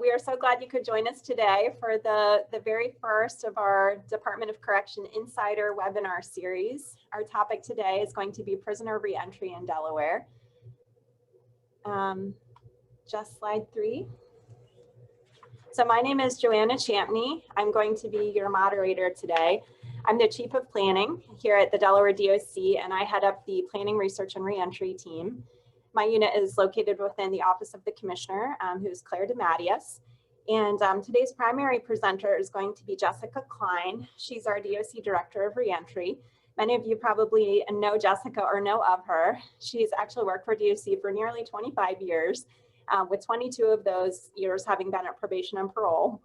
we are so glad you could join us today for the very first of our Department of Correction Insider webinar series. Our topic today is going to be prisoner reentry in Delaware. Just slide 3. So my name is Joanna Champney. I'm going to be your moderator today. I'm the Chief of Planning here at the Delaware DOC, and I head up the Planning, Research, and Reentry team. My unit is located within the Office of the Commissioner, who's Claire DeMattias. And today's primary presenter is going to be Jessica Cline. She's our DOC Director of Reentry. Many of you probably know Jessica or know of her. She's actually worked for DOC for nearly 25 years, with 22 of those years having been at Probation and Parole.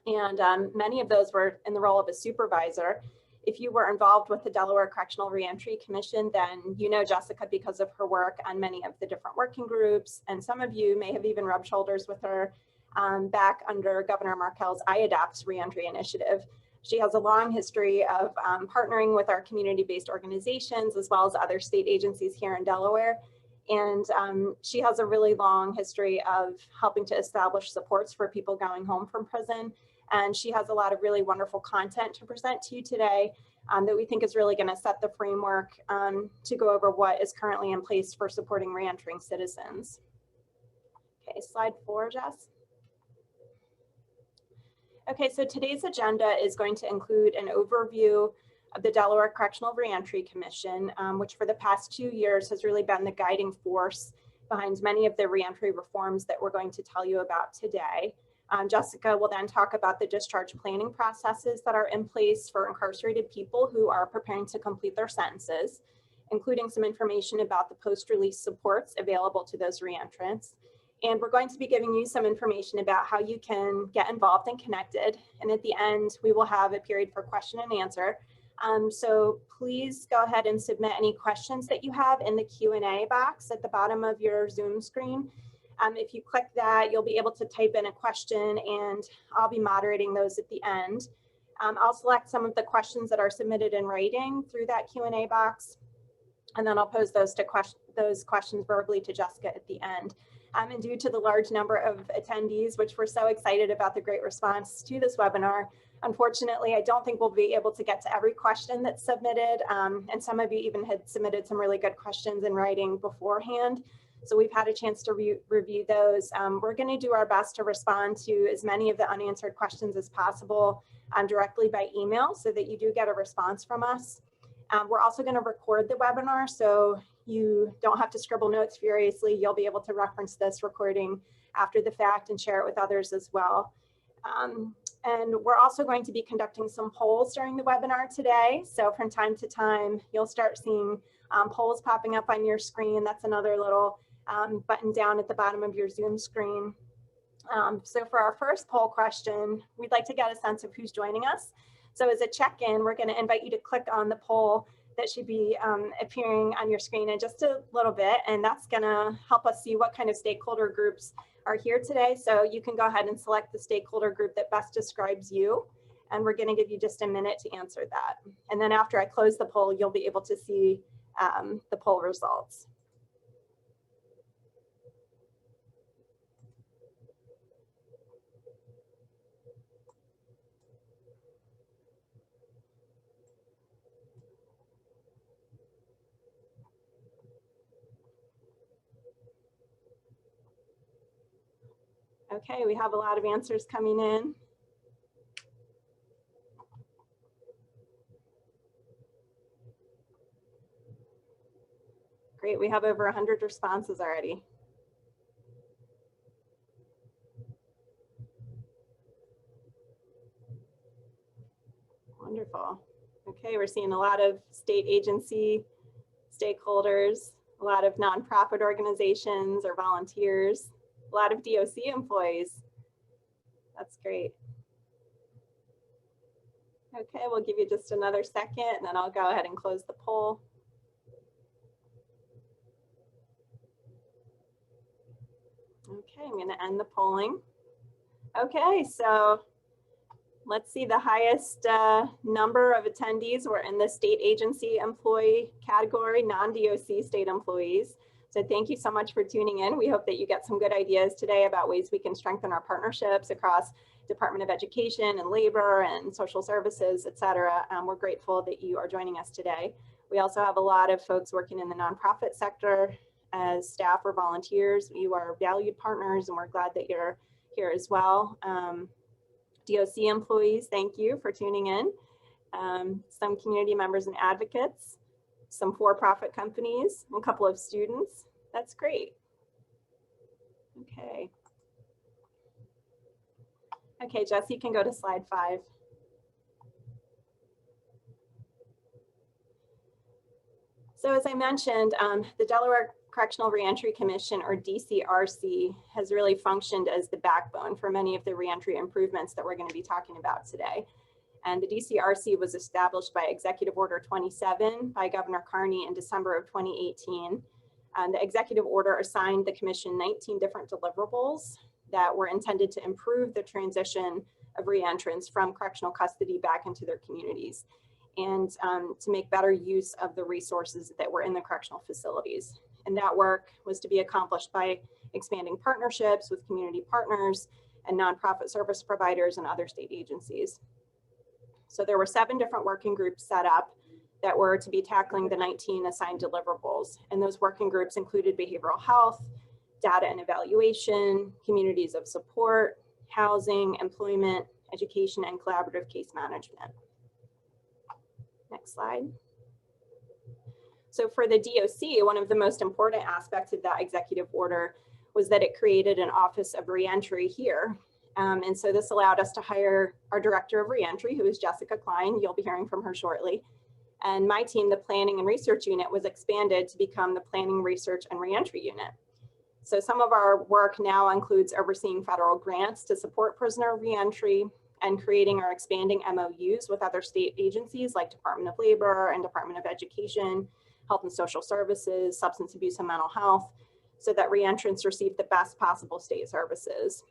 And many of those were in the role of a supervisor. If you were involved with the Delaware Correctional Reentry Commission, then you know Jessica because of her work on many of the different working groups. And some of you may have even rubbed shoulders with her back under Governor Markell's IADAPT's Reentry initiative. She has a long history of partnering with our community-based organizations as well as other state agencies here in Delaware. And she has a really long history of helping to establish supports for people going home from prison. And she has a lot of really wonderful content to present to you today that we think is really going to set the framework to go over what is currently in place for supporting reentering citizens. Okay, slide 4, Jess. Okay, so today's agenda is going to include an overview of the Delaware Correctional Reentry Commission, which for the past 2 years has really been the guiding force behind many of the reentry reforms that we're going to tell you about today. Jessica will then talk about the discharge planning processes that are in place for incarcerated people who are preparing to complete their sentences, including some information about the post-release supports available to those reentrants. And we're going to be giving you some information about how you can get involved and connected. And at the end, we will have a period for question and answer. So please go ahead and submit any questions that you have in the Q&A box at the bottom of your Zoom screen. If you click that, you'll be able to type in a question and I'll be moderating those at the end. I'll select some of the questions that are submitted in writing through that Q&A box, and then I'll pose those questions verbally to Jessica at the end. And due to the large number of attendees, which we're so excited about the great response to this webinar, unfortunately, I don't think we'll be able to get to every question that's submitted. And some of you even had submitted some really good questions in writing beforehand. So we've had a chance to review those. We're going to do our best to respond to as many of the unanswered questions as possible directly by email so that you do get a response from us. We're also going to record the webinar, so you don't have to scribble notes furiously. You'll be able to reference this recording after the fact and share it with others as well. And we're also going to be conducting some polls during the webinar today. So from time to time, you'll start seeing polls popping up on your screen. That's another little button down at the bottom of your Zoom screen. So for our first poll question, we'd like to get a sense of who's joining us. So as a check-in, we're going to invite you to click on the poll that should be appearing on your screen in just a little bit, and that's going to help us see what kind of stakeholder groups are here today. So you can go ahead and select the stakeholder group that best describes you, and we're going to give you just a minute to answer that. And then after I close the poll, you'll be able to see the poll results. Okay, we have a lot of answers coming in. Great, we have over 100 responses already. Wonderful. Okay, we're seeing a lot of state agency stakeholders, a lot of nonprofit organizations or volunteers, a lot of DOC employees. That's great. Okay, we'll give you just another second and then I'll go ahead and close the poll. Okay, I'm going to end the polling. Okay, so let's see, the highest number of attendees were in the state agency employee category, non-DOC state employees. So thank you so much for tuning in. We hope that you get some good ideas today about ways we can strengthen our partnerships across Department of Education and Labor and Social Services, et cetera. We're grateful that you are joining us today. We also have a lot of folks working in the nonprofit sector as staff or volunteers. You are valued partners, and we're glad that you're here as well. DOC employees, thank you for tuning in. Some community members and advocates, some for-profit companies, a couple of students. That's great. Okay. Okay, Jess, you can go to slide 5. So as I mentioned, the Delaware Correctional Reentry Commission, or DCRC, has really functioned as the backbone for many of the reentry improvements that we're going to be talking about today. And the DCRC was established by Executive Order 27 by Governor Carney in December of 2018. The executive order assigned the commission 19 different deliverables that were intended to improve the transition of reentrants from correctional custody back into their communities, and to make better use of the resources that were in the correctional facilities. And that work was to be accomplished by expanding partnerships with community partners and nonprofit service providers and other state agencies. So there were 7 different working groups set up that were to be tackling the 19 assigned deliverables. And those working groups included behavioral health, data and evaluation, communities of support, housing, employment, education, and collaborative case management. Next slide. So for the DOC, one of the most important aspects of that executive order was that it created an Office of Reentry here. And so this allowed us to hire our Director of Reentry, who is Jessica Cline. You'll be hearing from her shortly. And my team, the Planning and Research Unit, was expanded to become the Planning, Research, and Reentry Unit. So some of our work now includes overseeing federal grants to support prisoner reentry and creating or expanding MOUs with other state agencies like Department of Labor and Department of Education, Health and Social Services, Substance Abuse and Mental Health, so that reentrants receive the best possible state services.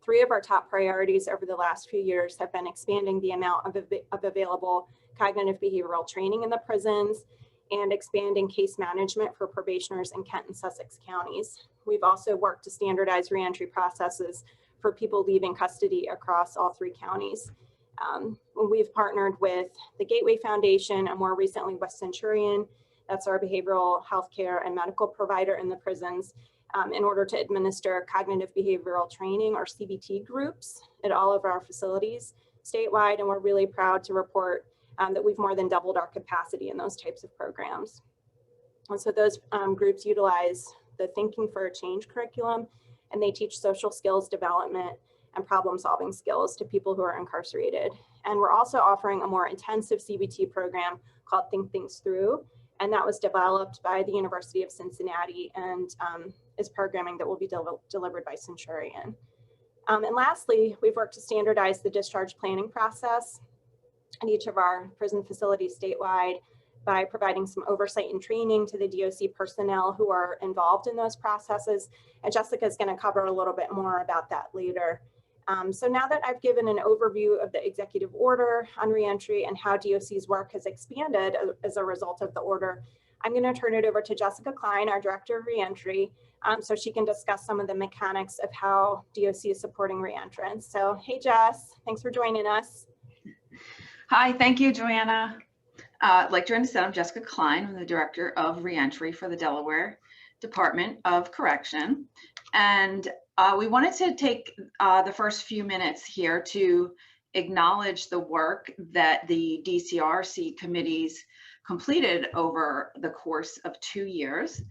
3 of our top priorities over the last few years have been expanding the amount of available cognitive behavioral training in the prisons and expanding case management for probationers in Kent and Sussex counties. We've also worked to standardize reentry processes for people leaving custody across all 3 counties. We've partnered with the Gateway Foundation and more recently with Centurion, that's our behavioral health care and medical provider in the prisons, in order to administer cognitive behavioral training, or CBT groups, at all of our facilities statewide. And we're really proud to report that we've more than doubled our capacity in those types of programs. And so those groups utilize the Thinking for a Change curriculum, and they teach social skills development and problem solving skills to people who are incarcerated. And we're also offering a more intensive CBT program called Think Things Through, and that was developed by the University of Cincinnati and is programming that will be delivered by Centurion. And lastly, we've worked to standardize the discharge planning process in each of our prison facilities statewide by providing some oversight and training to the DOC personnel who are involved in those processes. And Jessica is going to cover a little bit more about that later. So now that I've given an overview of the executive order on reentry and how DOC's work has expanded as a result of the order, I'm going to turn it over to Jessica Cline, our Director of Reentry, so she can discuss some of the mechanics of how DOC is supporting reentrants. So, hey Jess, thanks for joining us. Hi, thank you, Joanna. Like Joanna said, I'm Jessica Cline. I'm the Director of Reentry for the Delaware Department of Correction. And we wanted to take the first few minutes here to acknowledge the work that the DCRC committees completed over the course of 2 years.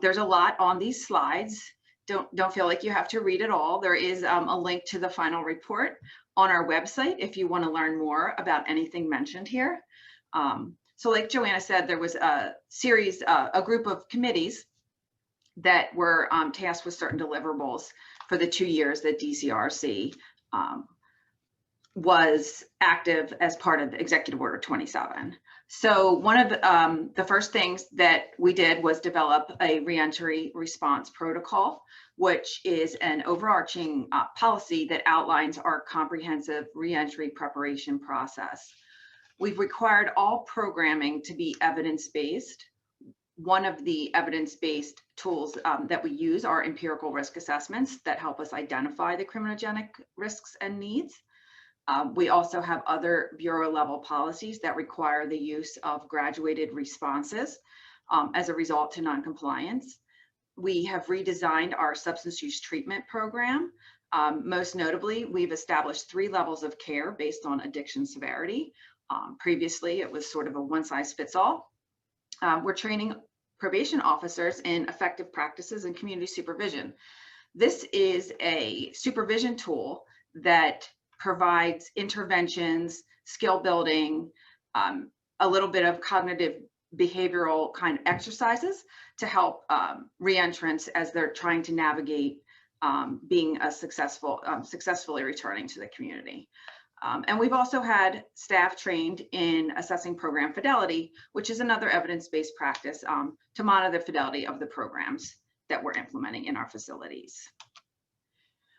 There's a lot on these slides. Don't feel like you have to read it all. There is a link to the final report on our website if you want to learn more about anything mentioned here. So like Joanna said, there was a series, a group of committees that were tasked with certain deliverables for the 2 years that DCRC was active as part of Executive Order 27. So one of the first things that we did was develop a reentry response protocol, which is an overarching policy that outlines our comprehensive reentry preparation process. We've required all programming to be evidence-based, one of the evidence-based tools that we use are empirical risk assessments that help us identify the criminogenic risks and needs. We also have other bureau level policies that require the use of graduated responses as a result to noncompliance. We have redesigned our substance use treatment program. Most notably, we've established 3 levels of care based on addiction severity. Previously, it was sort of a one-size-fits-all. We're training probation officers in effective practices and community supervision. This is a supervision tool that provides interventions, skill building, a little bit of cognitive behavioral kind of exercises to help reentrants as they're trying to navigate being a successfully returning to the community. And we've also had staff trained in assessing program fidelity, which is another evidence-based practice to monitor the fidelity of the programs that we're implementing in our facilities.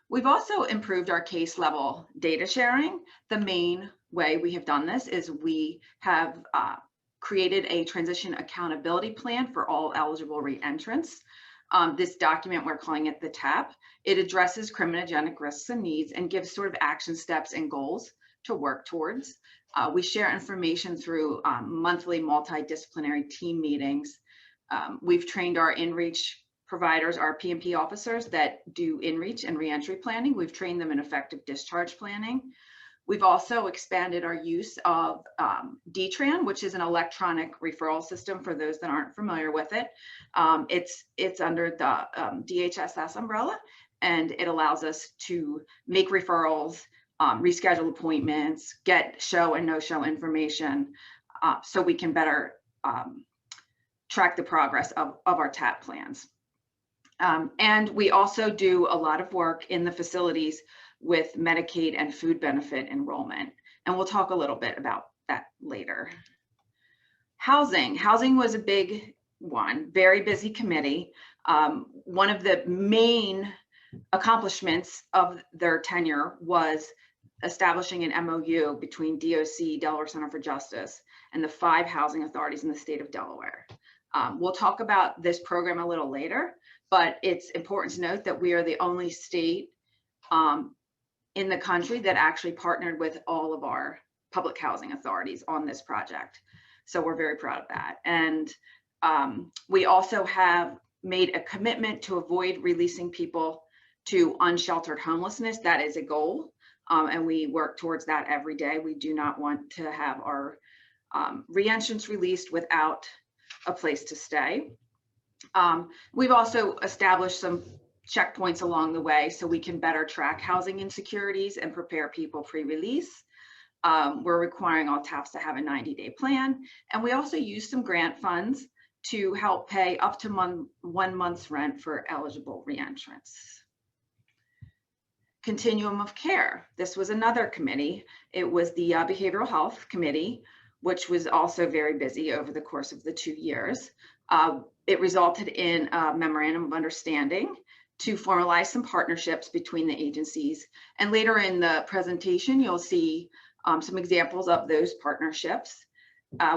We've also improved our case level data sharing. The main way we have done this is we have created a transition accountability plan for all eligible reentrants. This document, we're calling it the TAP. It addresses criminogenic risks and needs and gives sort of action steps and goals to work towards. We share information through monthly multidisciplinary team meetings. We've trained our Inreach providers, our P&P officers that do Inreach and reentry planning. We've trained them in effective discharge planning. We've also expanded our use of DTRAN, which is an electronic referral system for those that aren't familiar with it. It's under the DHSS umbrella, and it allows us to make referrals, reschedule appointments, get show and no-show information so we can better track the progress of our TAP plans. And we also do a lot of work in the facilities with Medicaid and food benefit enrollment. And we'll talk a little bit about that later. Housing was a big one, very busy committee. One of the main accomplishments of their tenure was establishing an MOU between DOC, Delaware Center for Justice, and the 5 housing authorities in the state of Delaware. We'll talk about this program a little later, but it's important to note that we are the only state in the country that actually partnered with all of our public housing authorities on this project. So we're very proud of that. And we also have made a commitment to avoid releasing people to unsheltered homelessness. That is a goal, and we work towards that every day. We do not want to have our reentrants released without a place to stay. We've also established some checkpoints along the way so we can better track housing insecurities and prepare people pre-release. We're requiring all TAPs to have a 90-day plan. And we also use some grant funds to help pay up to 1 month's rent for eligible reentrants. Continuum of care. This was another committee. It was the Behavioral Health Committee, which was also very busy over the course of the 2 years. It resulted in a memorandum of understanding to formalize some partnerships between the agencies. And later in the presentation, you'll see some examples of those partnerships.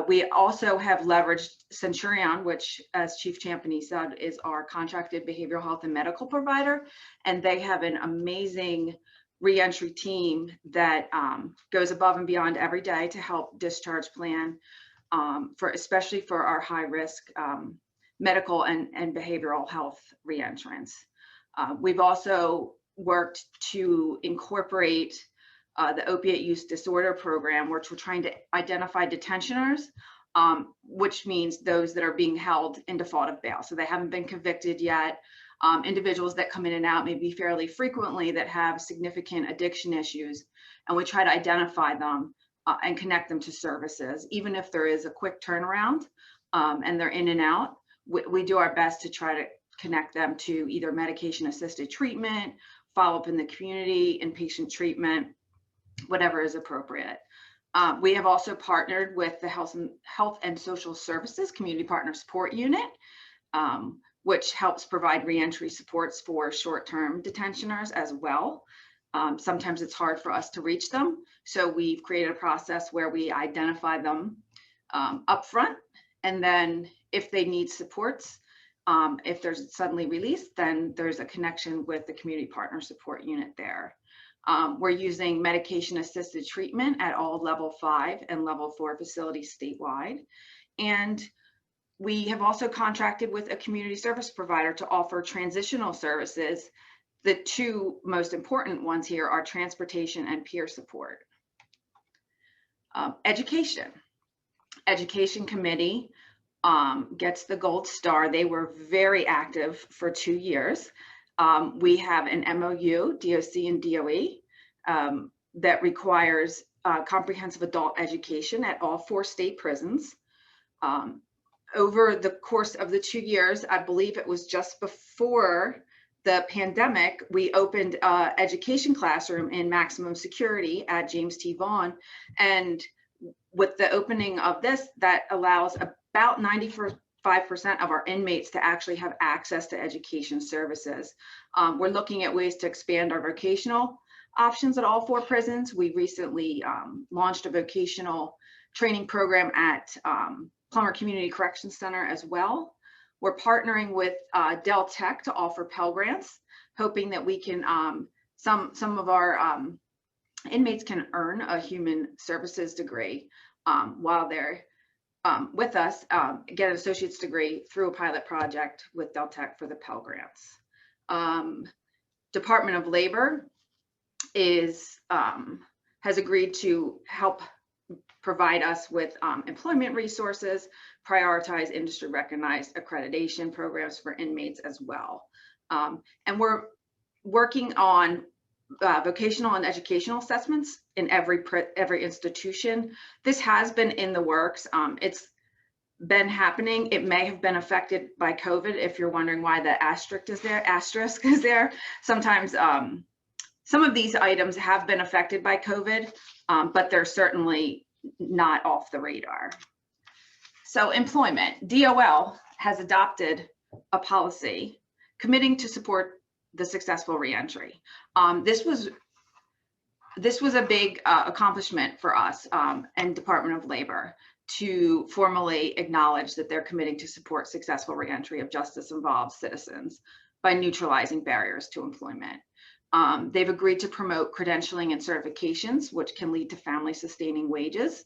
We also have leveraged Centurion, which, as Chief Champney said, is our contracted behavioral health and medical provider. And they have an amazing reentry team that goes above and beyond every day to help discharge plan, especially for our high risk medical and behavioral health reentrants. We've also worked to incorporate the opiate use disorder program, which we're trying to identify detentioners, which means those that are being held in default of bail. So they haven't been convicted yet. Individuals that come in and out maybe fairly frequently that have significant addiction issues. And we try to identify them and connect them to services, even if there is a quick turnaround and they're in and out. We do our best to try to connect them to either medication assisted treatment, follow up in the community, inpatient treatment, whatever is appropriate. We have also partnered with the Health and Social Services Community Partner Support Unit, which helps provide reentry supports for short-term detentioners as well. Sometimes it's hard for us to reach them. So we've created a process where we identify them upfront And then if they need supports, if there's suddenly released, then there's a connection with the community partner support unit there. We're using medication assisted treatment at all level 5 and level 4 facilities statewide. And we have also contracted with a community service provider to offer transitional services. The two most important ones here are transportation and peer support. Education committee gets the gold star. They were very active for 2 years. We have an MOU, DOC and DOE, that requires comprehensive adult education at all 4 state prisons. Over the course of the 2 years, I believe it was just before the pandemic, we opened an education classroom in maximum security at James T. Vaughn. And with the opening of this, that allows about 95% of our inmates to actually have access to education services. We're looking at ways to expand our vocational options at all 4 prisons. We recently launched a vocational training program at Plummer Community Correction Center as well. We're partnering with Del Tech to offer Pell Grants, hoping that we can, some of our inmates can earn a human services degree while they're with us, get an associate's degree through a pilot project with Del Tech for the Pell Grants. Department of Labor has agreed to help provide us with employment resources, prioritize industry recognized accreditation programs for inmates as well. And we're working on vocational and educational assessments in every institution. This has been in the works. It's been happening. It may have been affected by COVID. If you're wondering why the asterisk is there, sometimes some of these items have been affected by COVID, but they're certainly not off the radar. So employment, DOL has adopted a policy committing to support the successful reentry. This was a big accomplishment for us and Department of Labor to formally acknowledge that they're committing to support successful reentry of justice-involved citizens by neutralizing barriers to employment. They've agreed to promote credentialing and certifications, which can lead to family-sustaining wages.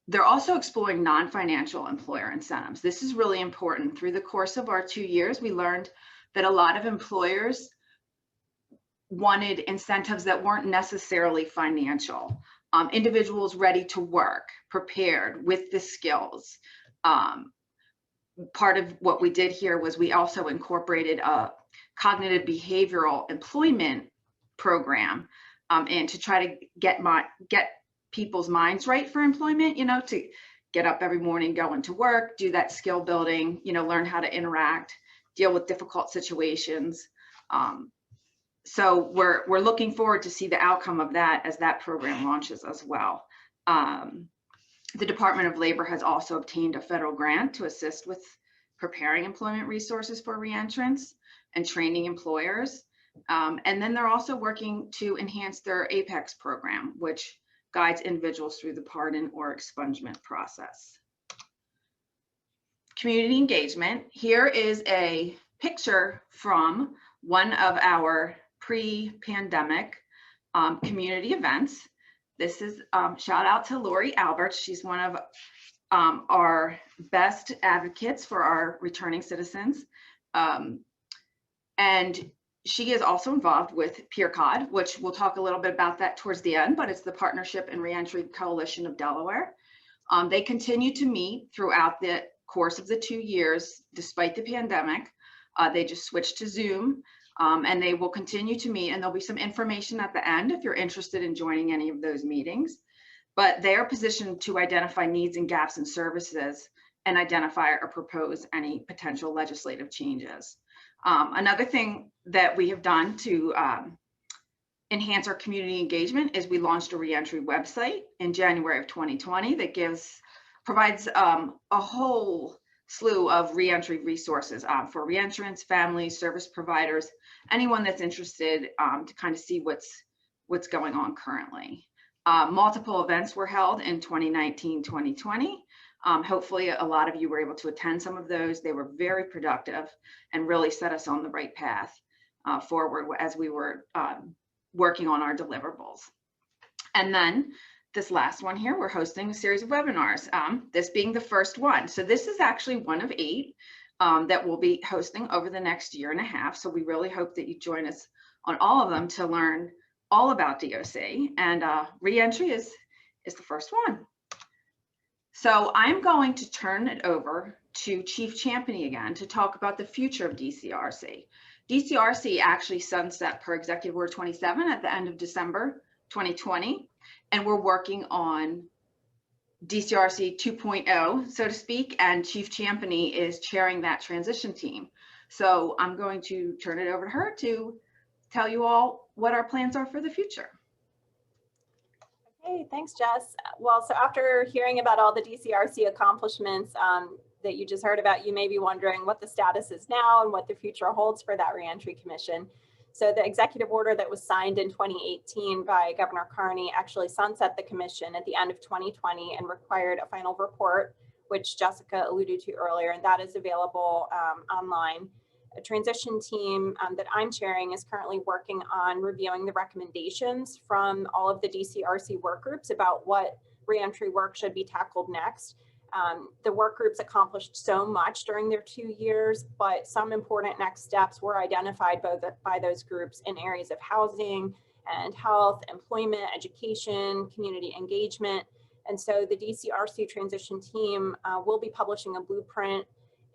They're also exploring non-financial employer incentives. This is really important. Through the course of our 2 years, we learned that a lot of employers wanted incentives that weren't necessarily financial. Individuals ready to work, prepared with the skills. Part of what we did here was we also incorporated a cognitive behavioral employment program and to try to get people's minds right for employment, you know, to get up every morning, go into work, do that skill building, you know, learn how to interact, deal with difficult situations. So we're looking forward to see the outcome of that as that program launches as well. The Department of Labor has also obtained a federal grant to assist with preparing employment resources for reentrants and training employers. And then they're also working to enhance their APEX program, which guides individuals through the pardon or expungement process. Community engagement. Here is a picture from one of our pre-pandemic community events. This is shout out to Lori Alberts. She's one of our best advocates for our returning citizens. And she is also involved with PeerCod, which we'll talk a little bit about that towards the end, but it's the Partnership and Reentry Coalition of Delaware. They continue to meet throughout the course of the 2 years, despite the pandemic. They just switched to Zoom, and they will continue to meet, and there'll be some information at the end if you're interested in joining any of those meetings. But they are positioned to identify needs and gaps in services and identify or propose any potential legislative changes. Another thing that we have done to enhance our community engagement is we launched a reentry website in January of 2020 that provides a whole slew of reentry resources for reentrants, families, service providers, anyone that's interested to kind of see what's going on currently. Multiple events were held in 2019, 2020. Hopefully a lot of you were able to attend some of those. They were very productive and really set us on the right path forward as we were working on our deliverables. And then this last one here, we're hosting a series of webinars, this being the first one. So this is actually one of 8 that we'll be hosting over the next year and a half. So we really hope that you join us on all of them to learn all about DOC, and reentry is the first one. So I'm going to turn it over to Chief Champney again to talk about the future of DCRC. DCRC actually sunset per Executive Order 27 at the end of December 2020, and we're working on DCRC 2.0, so to speak, and Chief Champney is chairing that transition team. So I'm going to turn it over to her to tell you all what our plans are for the future. Hey, thanks, Jess. Well, so after hearing about all the DCRC accomplishments that you just heard about, you may be wondering what the status is now and what the future holds for that Reentry Commission. So the executive order that was signed in 2018 by Governor Carney actually sunset the commission at the end of 2020 and required a final report, which Jessica alluded to earlier, and that is available online. A transition team that I'm chairing is currently working on reviewing the recommendations from all of the DCRC work groups about what reentry work should be tackled next. The work groups accomplished so much during their 2 years, but some important next steps were identified by those groups in areas of housing and health, employment, education, community engagement. And so the DCRC transition team will be publishing a blueprint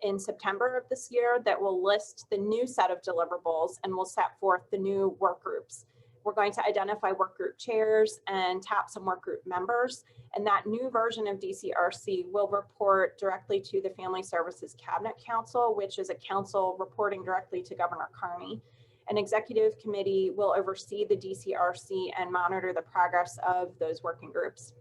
in September of this year that will list the new set of deliverables and will set forth the new work groups. We're going to identify work group chairs and tap some work group members. And that new version of DCRC will report directly to the Family Services Cabinet Council, which is a council reporting directly to Governor Carney. An executive committee will oversee the DCRC and monitor the progress of those working groups.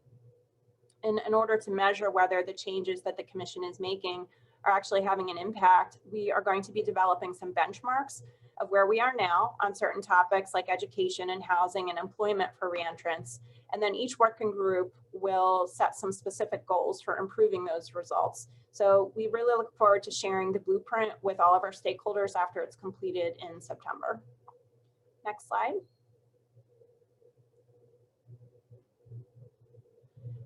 In order to measure whether the changes that the commission is making are actually having an impact, we are going to be developing some benchmarks of where we are now on certain topics like education and housing and employment for reentrants. And then each working group will set some specific goals for improving those results. So we really look forward to sharing the blueprint with all of our stakeholders after it's completed in September. Next slide.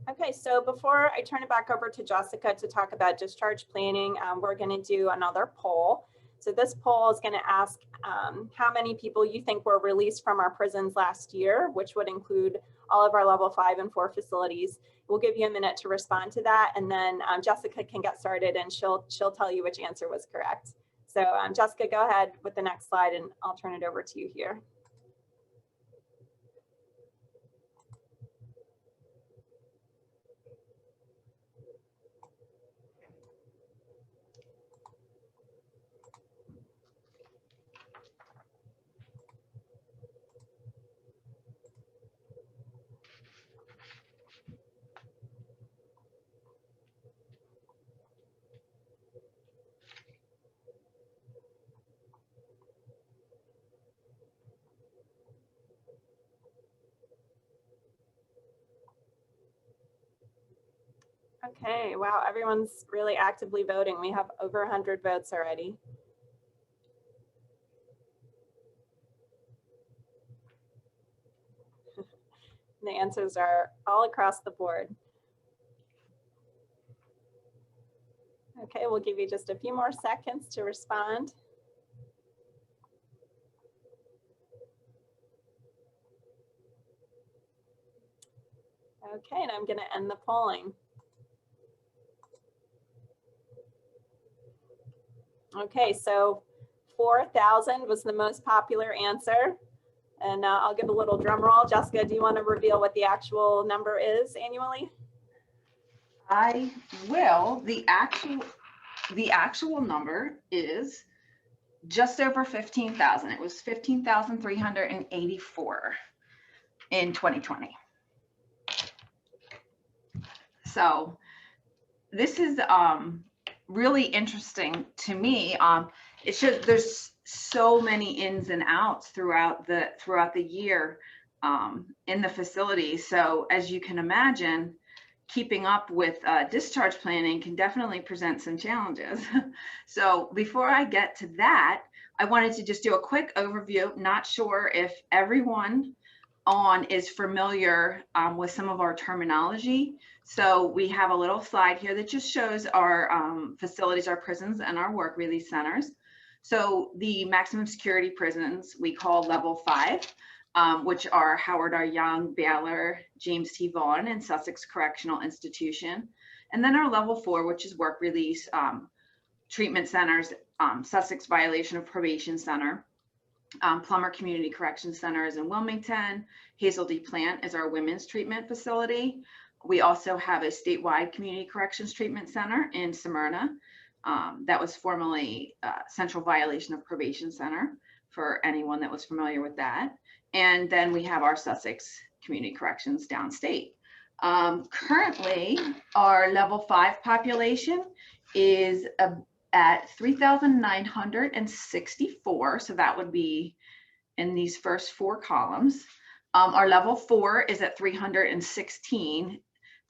Okay, so before I turn it back over to Jessica to talk about discharge planning, we're going to do another poll. So this poll is going to ask how many people you think were released from our prisons last year, which would include all of our level 5 and 4 facilities. We'll give you a minute to respond to that, and then Jessica can get started and she'll tell you which answer was correct. So Jessica, go ahead with the next slide and I'll turn it over to you here. Okay, wow, everyone's really actively voting. We have over 100 votes already. The answers are all across the board. Okay, we'll give you just a few more seconds to respond. Okay, and I'm going to end the polling. Okay, so 4,000 was the most popular answer. And I'll give a little drum roll. Jessica, do you want to reveal what the actual number is annually? I will. The actual number is just over 15,000. It was 15,384 in 2020. So this is really interesting to me. It shows there's so many ins and outs throughout the year in the facility. So as you can imagine, keeping up with discharge planning can definitely present some challenges. So before I get to that, I wanted to just do a quick overview. Not sure if everyone on is familiar with some of our terminology. So we have a little slide here that just shows our facilities, our prisons, and our work release centers. So the maximum security prisons we call level 5. Which are Howard R. Young, Baylor, James T. Vaughan, and Sussex Correctional Institution. And then our level 4, which is work release treatment centers, Sussex Violation of Probation Center, Plummer Community Correction Center is in Wilmington, Hazel D. Plant is our women's treatment facility. We also have a statewide community corrections treatment center in Smyrna. That was formerly Central Violation of Probation Center, for anyone that was familiar with that. And then we have our Sussex Community Corrections downstate. Currently, our level 5 population is at 3,964. So that would be in these first 4 columns. Our level 4 is at 316.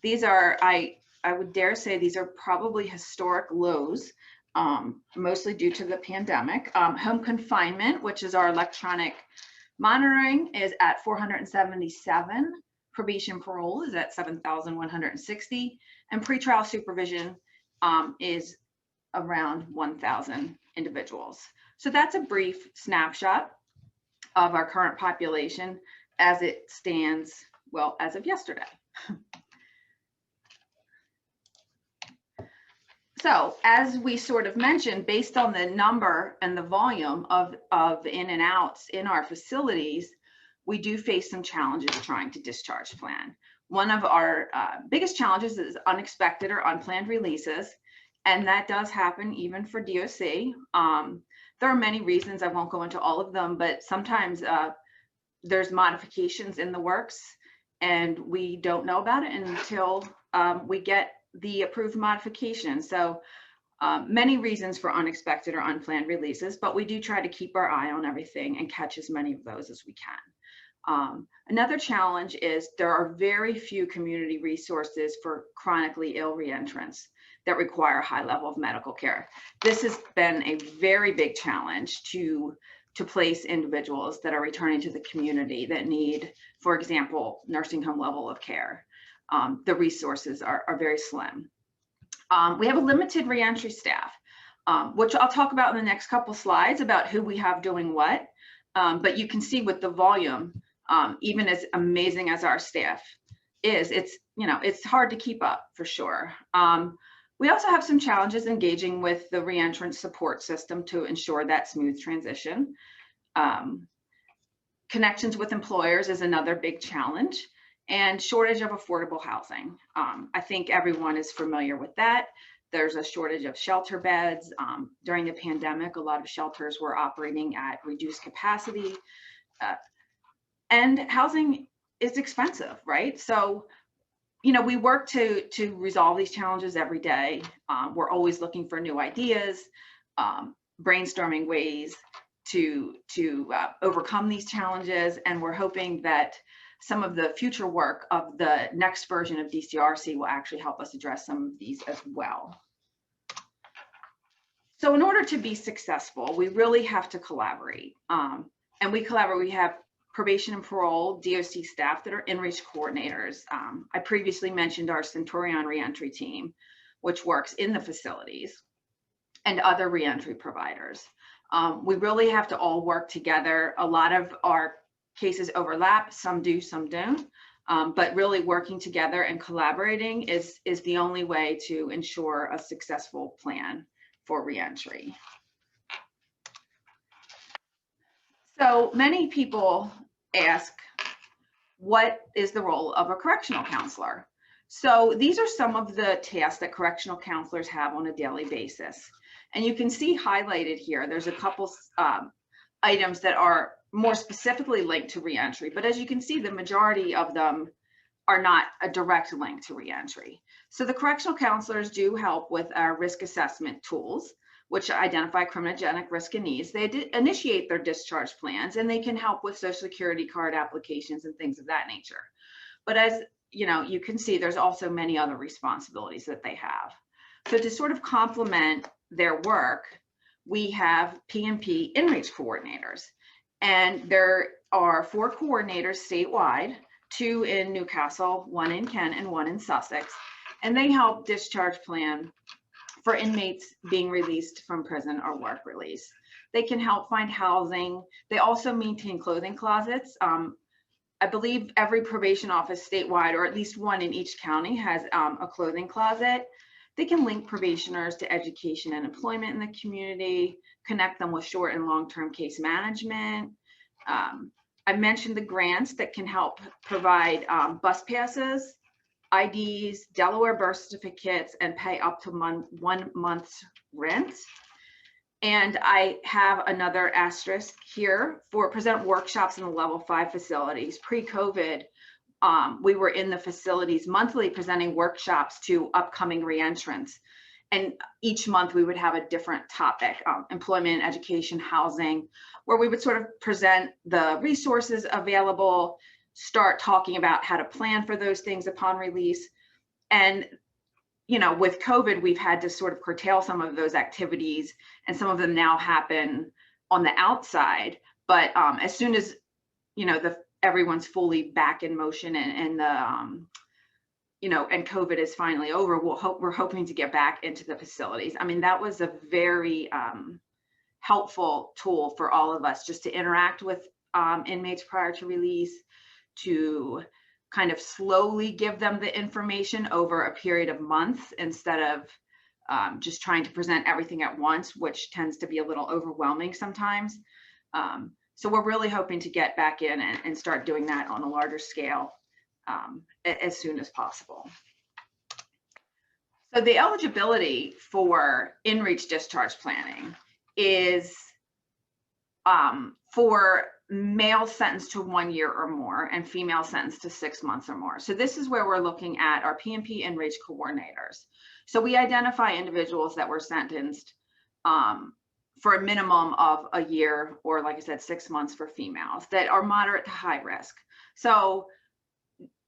These are, I would dare say, these are probably historic lows, mostly due to the pandemic. Home confinement, which is our electronic monitoring, is at 477. Probation parole is at 7,160. And pretrial supervision is around 1,000 individuals. So that's a brief snapshot of our current population as it stands, well, as of yesterday. So as we sort of mentioned, based on the number and the volume of in and outs in our facilities, we do face some challenges trying to discharge plan. One of our biggest challenges is unexpected or unplanned releases, and that does happen even for DOC. There are many reasons, I won't go into all of them, but sometimes there's modifications in the works and we don't know about it until we get the approved modification. So many reasons for unexpected or unplanned releases, but we do try to keep our eye on everything and catch as many of those as we can. Another challenge is there are very few community resources for chronically ill reentrants that require a high level of medical care. This has been a very big challenge to place individuals that are returning to the community that need, for example, nursing home level of care. The resources are very slim. We have a limited reentry staff, which I'll talk about in the next couple slides about who we have doing what. But you can see with the volume, even as amazing as our staff is, it's hard to keep up for sure. We also have some challenges engaging with the reentrant support system to ensure that smooth transition. Connections with employers is another big challenge. And shortage of affordable housing. I think everyone is familiar with that. There's a shortage of shelter beds. During the pandemic, a lot of shelters were operating at reduced capacity. And housing is expensive, right? So, we work to resolve these challenges every day. We're always looking for new ideas, brainstorming ways to overcome these challenges. And we're hoping that some of the future work of the next version of DCRC will actually help us address some of these as well. So in order to be successful, we really have to collaborate. And we collaborate, we have probation and parole, DOC staff that are Inreach Coordinators. I previously mentioned our Centurion reentry team, which works in the facilities, and other reentry providers. We really have to all work together. A lot of our cases overlap, some do, some don't, but really working together and collaborating is the only way to ensure a successful plan for reentry. So many people ask, what is the role of a correctional counselor? So these are some of the tasks that correctional counselors have on a daily basis. And you can see highlighted here, there's a couple items that are more specifically linked to reentry, but as you can see, the majority of them are not a direct link to reentry. So the correctional counselors do help with our risk assessment tools, which identify criminogenic risk and needs. They initiate their discharge plans, and they can help with Social Security card applications and things of that nature. But as you can see there's also many other responsibilities that they have. So to sort of complement their work, we have P&P Inreach Coordinators. And there are 4 coordinators statewide, 2 in Newcastle, 1 in Kent, and 1 in Sussex. And they help discharge plan for inmates being released from prison or work release. They can help find housing. They also maintain clothing closets. I believe every probation office statewide, or at least 1 in each county, has a clothing closet. They can link probationers to education and employment in the community, connect them with short and long-term case management. I mentioned the grants that can help provide bus passes, IDs, Delaware birth certificates, and pay up to 1 month's rent. And I have another asterisk here for present workshops in the level 5 facilities. Pre-COVID, we were in the facilities monthly presenting workshops to upcoming reentrants. And each month we would have a different topic, employment, education, housing, where we would sort of present the resources available, start talking about how to plan for those things upon release. And with COVID, we've had to sort of curtail some of those activities, and some of them now happen on the outside. But as soon as, everyone's fully back in motion and the, and COVID is finally over, we're hoping to get back into the facilities. I mean, that was a very helpful tool for all of us, just to interact with inmates prior to release, to kind of slowly give them the information over a period of months instead of just trying to present everything at once, which tends to be a little overwhelming sometimes. So we're really hoping to get back in and start doing that on a larger scale as soon as possible. So the eligibility for Inreach discharge planning is for male sentenced to 1 year or more and female sentenced to 6 months or more. So this is where we're looking at our P&P Inreach coordinators. So we identify individuals that were sentenced for a minimum of a year, or like I said, 6 months for females, that are moderate to high risk. So,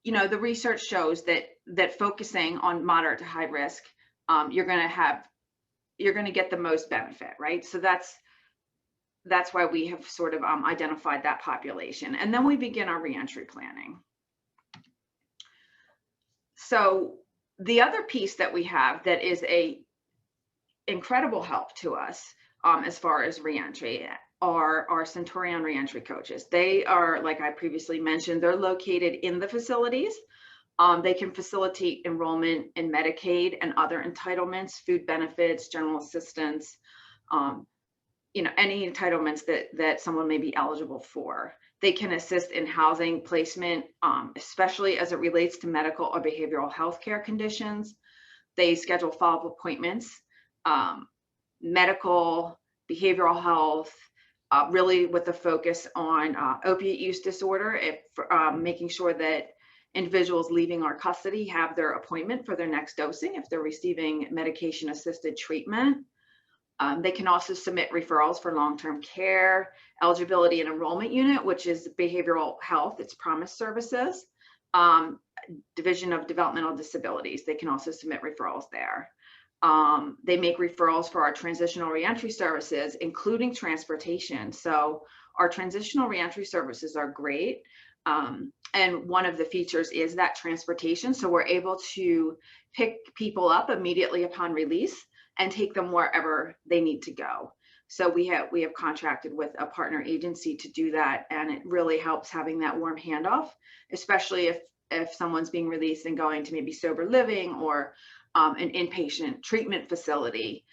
the research shows that focusing on moderate to high risk, you're going to get the most benefit, right? So that's why we have sort of identified that population. And then we begin our reentry planning. So the other piece that we have that is a incredible help to us as far as reentry are our Centurion reentry coaches. They are, like I previously mentioned, they're located in the facilities. They can facilitate enrollment in Medicaid and other entitlements, food benefits, general assistance, any entitlements that someone may be eligible for. They can assist in housing placement, especially as it relates to medical or behavioral health care conditions. They schedule follow-up appointments, medical, behavioral health, really with a focus on opiate use disorder, making sure that individuals leaving our custody have their appointment for their next dosing if they're receiving medication-assisted treatment. They can also submit referrals for long-term care, eligibility and enrollment unit, which is behavioral health, it's promised services, Division of Developmental Disabilities. They can also submit referrals there. They make referrals for our transitional reentry services, including transportation. So our transitional reentry services are great. And one of the features is that transportation. So we're able to pick people up immediately upon release and take them wherever they need to go. So we have contracted with a partner agency to do that, and it really helps having that warm handoff, especially if someone's being released and going to maybe sober living or an inpatient treatment facility.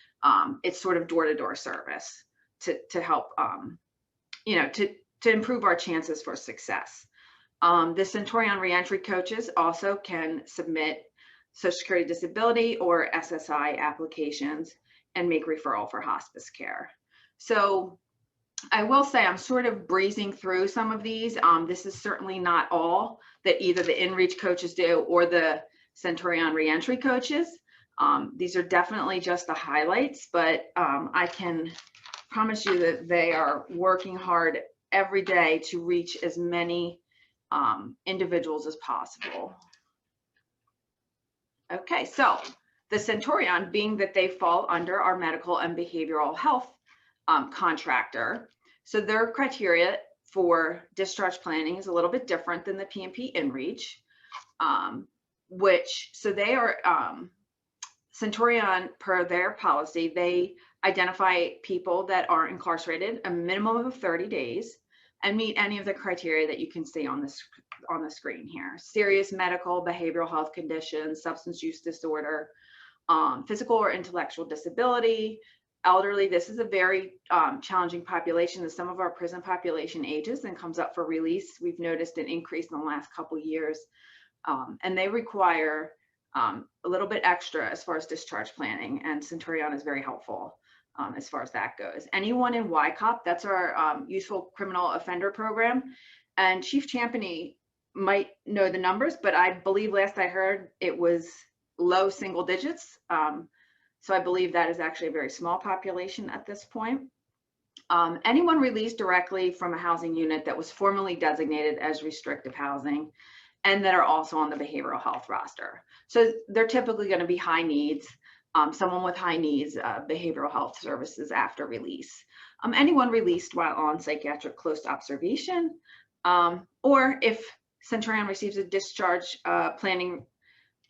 It's sort of door-to-door service to help to improve our chances for success. The Centurion reentry coaches also can submit Social Security disability or SSI applications and make referral for hospice care. So I will say I'm sort of breezing through some of these. This is certainly not all that either the Inreach coaches do or the Centurion reentry coaches. These are definitely just the highlights, but I can promise you that they are working hard every day to reach as many individuals as possible. Okay, so the Centurion, being that they fall under our medical and behavioral health contractor, so their criteria for discharge planning is a little bit different than the P&P Inreach, so they are, Centurion, per their policy, they identify people that are incarcerated a minimum of 30 days and meet any of the criteria that you can see on the screen here. Serious medical, behavioral health conditions, substance use disorder, physical or intellectual disability, elderly. This is a very challenging population. As some of our prison population ages and comes up for release, we've noticed an increase in the last couple years, and they require a little bit extra as far as discharge planning, and Centurion is very helpful as far as that goes. Anyone in YCOP, that's our Useful Criminal Offender Program, and Chief Champney might know the numbers, but I believe last I heard it was low single digits. So I believe that is actually a very small population at this point. Anyone released directly from a housing unit that was formally designated as restrictive housing and that are also on the behavioral health roster. So they're typically going to be high needs, someone with high needs, behavioral health services after release. Anyone released while on psychiatric close observation, or if Centurion receives a discharge planning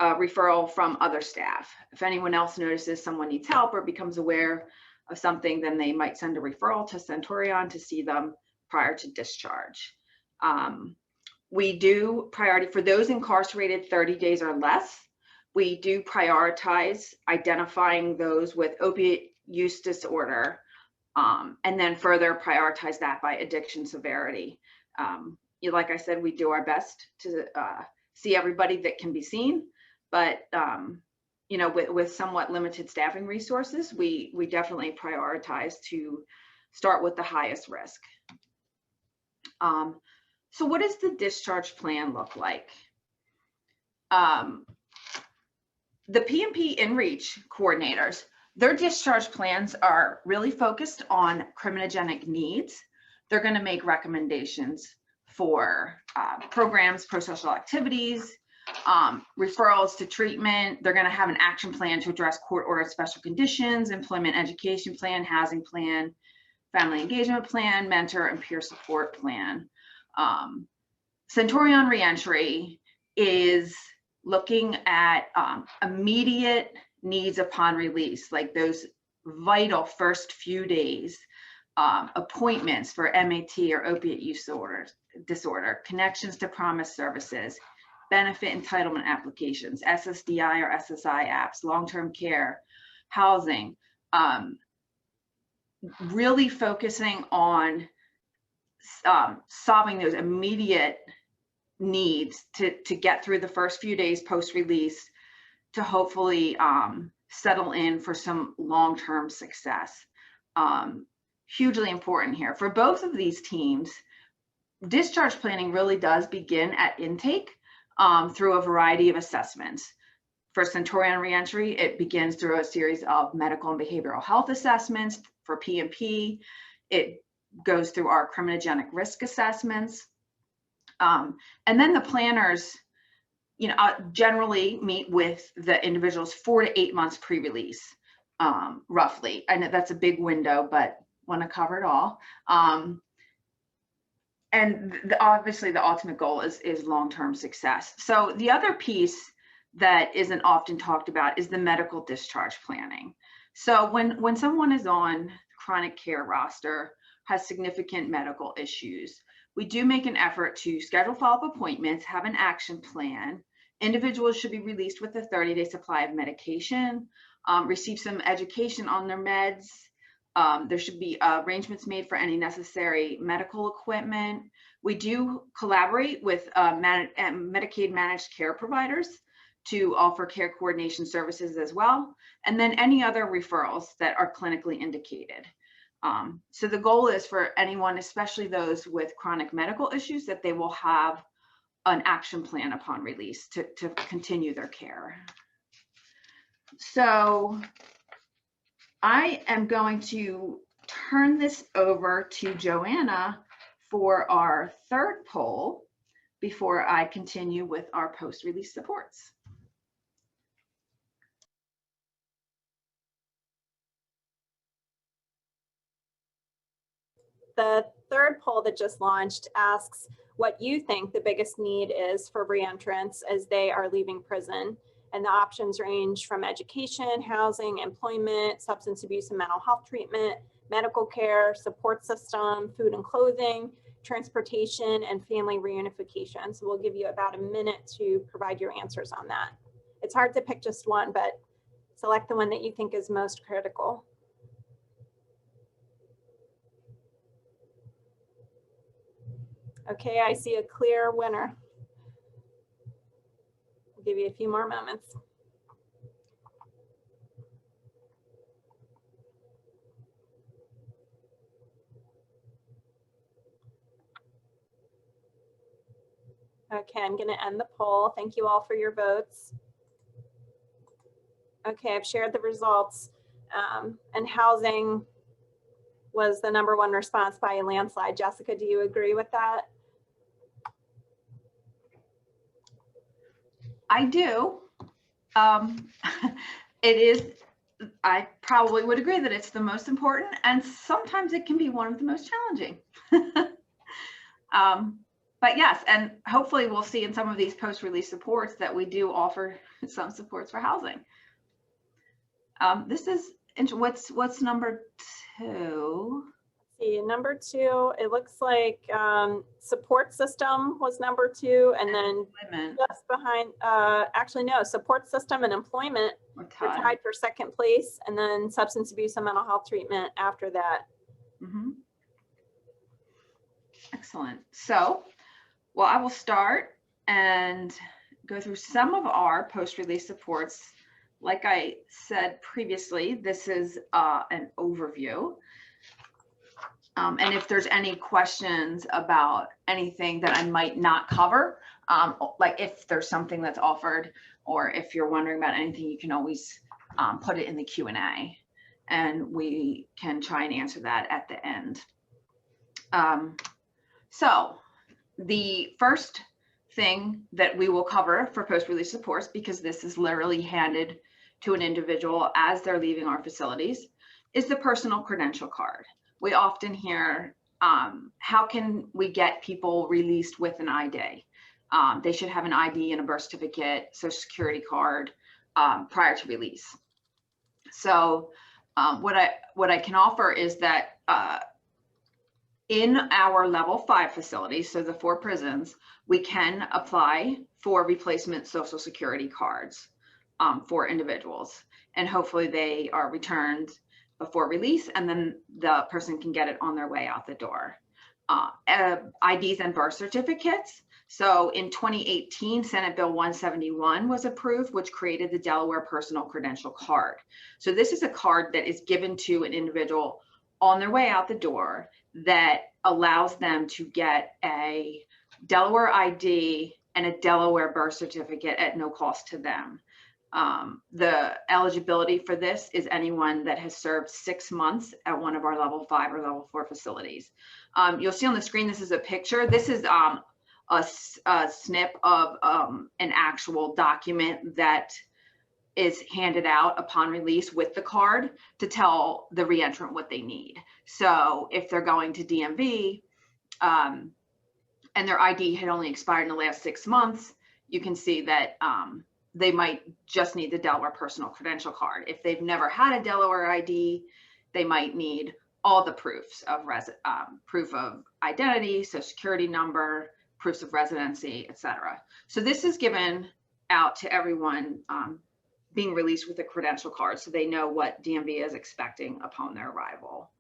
referral from other staff. If anyone else notices someone needs help or becomes aware of something, then they might send a referral to Centurion to see them prior to discharge. We do priority for those incarcerated 30 days or less. We do prioritize identifying those with opiate use disorder, and then further prioritize that by addiction severity. Like I said, we do our best to see everybody that can be seen, but with somewhat limited staffing resources, we definitely prioritize to start with the highest risk. So what does the discharge plan look like? The P&P Inreach Coordinators, their discharge plans are really focused on criminogenic needs. They're going to make recommendations for programs, pro-social activities, referrals to treatment. They're going to have an action plan to address court-ordered special conditions, employment education plan, housing plan, family engagement plan, mentor and peer support plan. Centurion Reentry is looking at immediate needs upon release, like those vital first few days, appointments for MAT or opiate use disorder, connections to promised services, benefit entitlement applications, SSDI or SSI apps, long-term care, housing, really focusing on solving those immediate needs to get through the first few days post-release to hopefully settle in for some long-term success. Hugely important here. For both of these teams, discharge planning really does begin at intake through a variety of assessments. For Centurion Reentry, it begins through a series of medical and behavioral health assessments. For P&P, it goes through our criminogenic risk assessments. And then the planners, generally meet with the individuals 4 to 8 months pre-release, roughly. I know that's a big window, but want to cover it all. And obviously the ultimate goal is long-term success. So the other piece that isn't often talked about is the medical discharge planning. So when someone is on chronic care roster, has significant medical issues, we do make an effort to schedule follow-up appointments, have an action plan. Individuals should be released with a 30-day supply of medication, receive some education on their meds. There should be arrangements made for any necessary medical equipment. We do collaborate with Medicaid managed care providers to offer care coordination services as well, and then any other referrals that are clinically indicated. So the goal is for anyone, especially those with chronic medical issues, that they will have an action plan upon release to continue their care. So I am going to turn this over to Joanna for our third poll before I continue with our post-release supports. The third poll that just launched asks what you think the biggest need is for reentrants as they are leaving prison. And the options range from education, housing, employment, substance abuse and mental health treatment, medical care, support system, food and clothing, transportation, and family reunification. So we'll give you about a minute to provide your answers on that. It's hard to pick just one, but select the one that you think is most critical. Okay, I see a clear winner. I'll give you a few more moments. Okay, I'm going to end the poll. Thank you all for your votes. Okay, I've shared the results, and housing was the #1 response by a landslide. Jessica, do you agree with that? I do. It is, I probably would agree that it's the most important, and sometimes it can be one of the most challenging. But yes, and hopefully we'll see in some of these post-release supports that we do offer some supports for housing. This is, what's #2? See, #2, it looks like support system was #2, and then just behind, actually no, support system and employment were tied for 2nd place, and then substance abuse and mental health treatment after that. Mm-hmm. Excellent. So, well, I will start and go through some of our post-release supports. Like I said previously, this is an overview. And if there's any questions about anything that I might not cover, like if there's something that's offered, or if you're wondering about anything, you can always put it in the Q&A, and we can try and answer that at the end. So the first thing that we will cover for post-release supports, because this is literally handed to an individual as they're leaving our facilities, is the personal credential card. We often hear, how can we get people released with an ID? They should have an ID and a birth certificate, social security card prior to release. So what I can offer is that in our level 5 facilities, so the 4 prisons, we can apply for replacement social security cards for individuals, and hopefully they are returned before release, and then the person can get it on their way out the door. IDs and birth certificates. So in 2018, Senate Bill 171 was approved, which created the Delaware Personal Credential Card. So this is a card that is given to an individual on their way out the door that allows them to get a Delaware ID and a Delaware birth certificate at no cost to them. The eligibility for this is anyone that has served 6 months at one of our level 5 or level 4 facilities. You'll see on the screen, this is a picture. This is a snip of an actual document that is handed out upon release with the card to tell the reentrant what they need. So if they're going to DMV and their ID had only expired in the last 6 months, you can see that they might just need the Delaware Personal Credential Card. If they've never had a Delaware ID, they might need all the proofs of proof of identity, social security number, proofs of residency, etc. So this is given out to everyone being released with a credential card, so they know what DMV is expecting upon their arrival.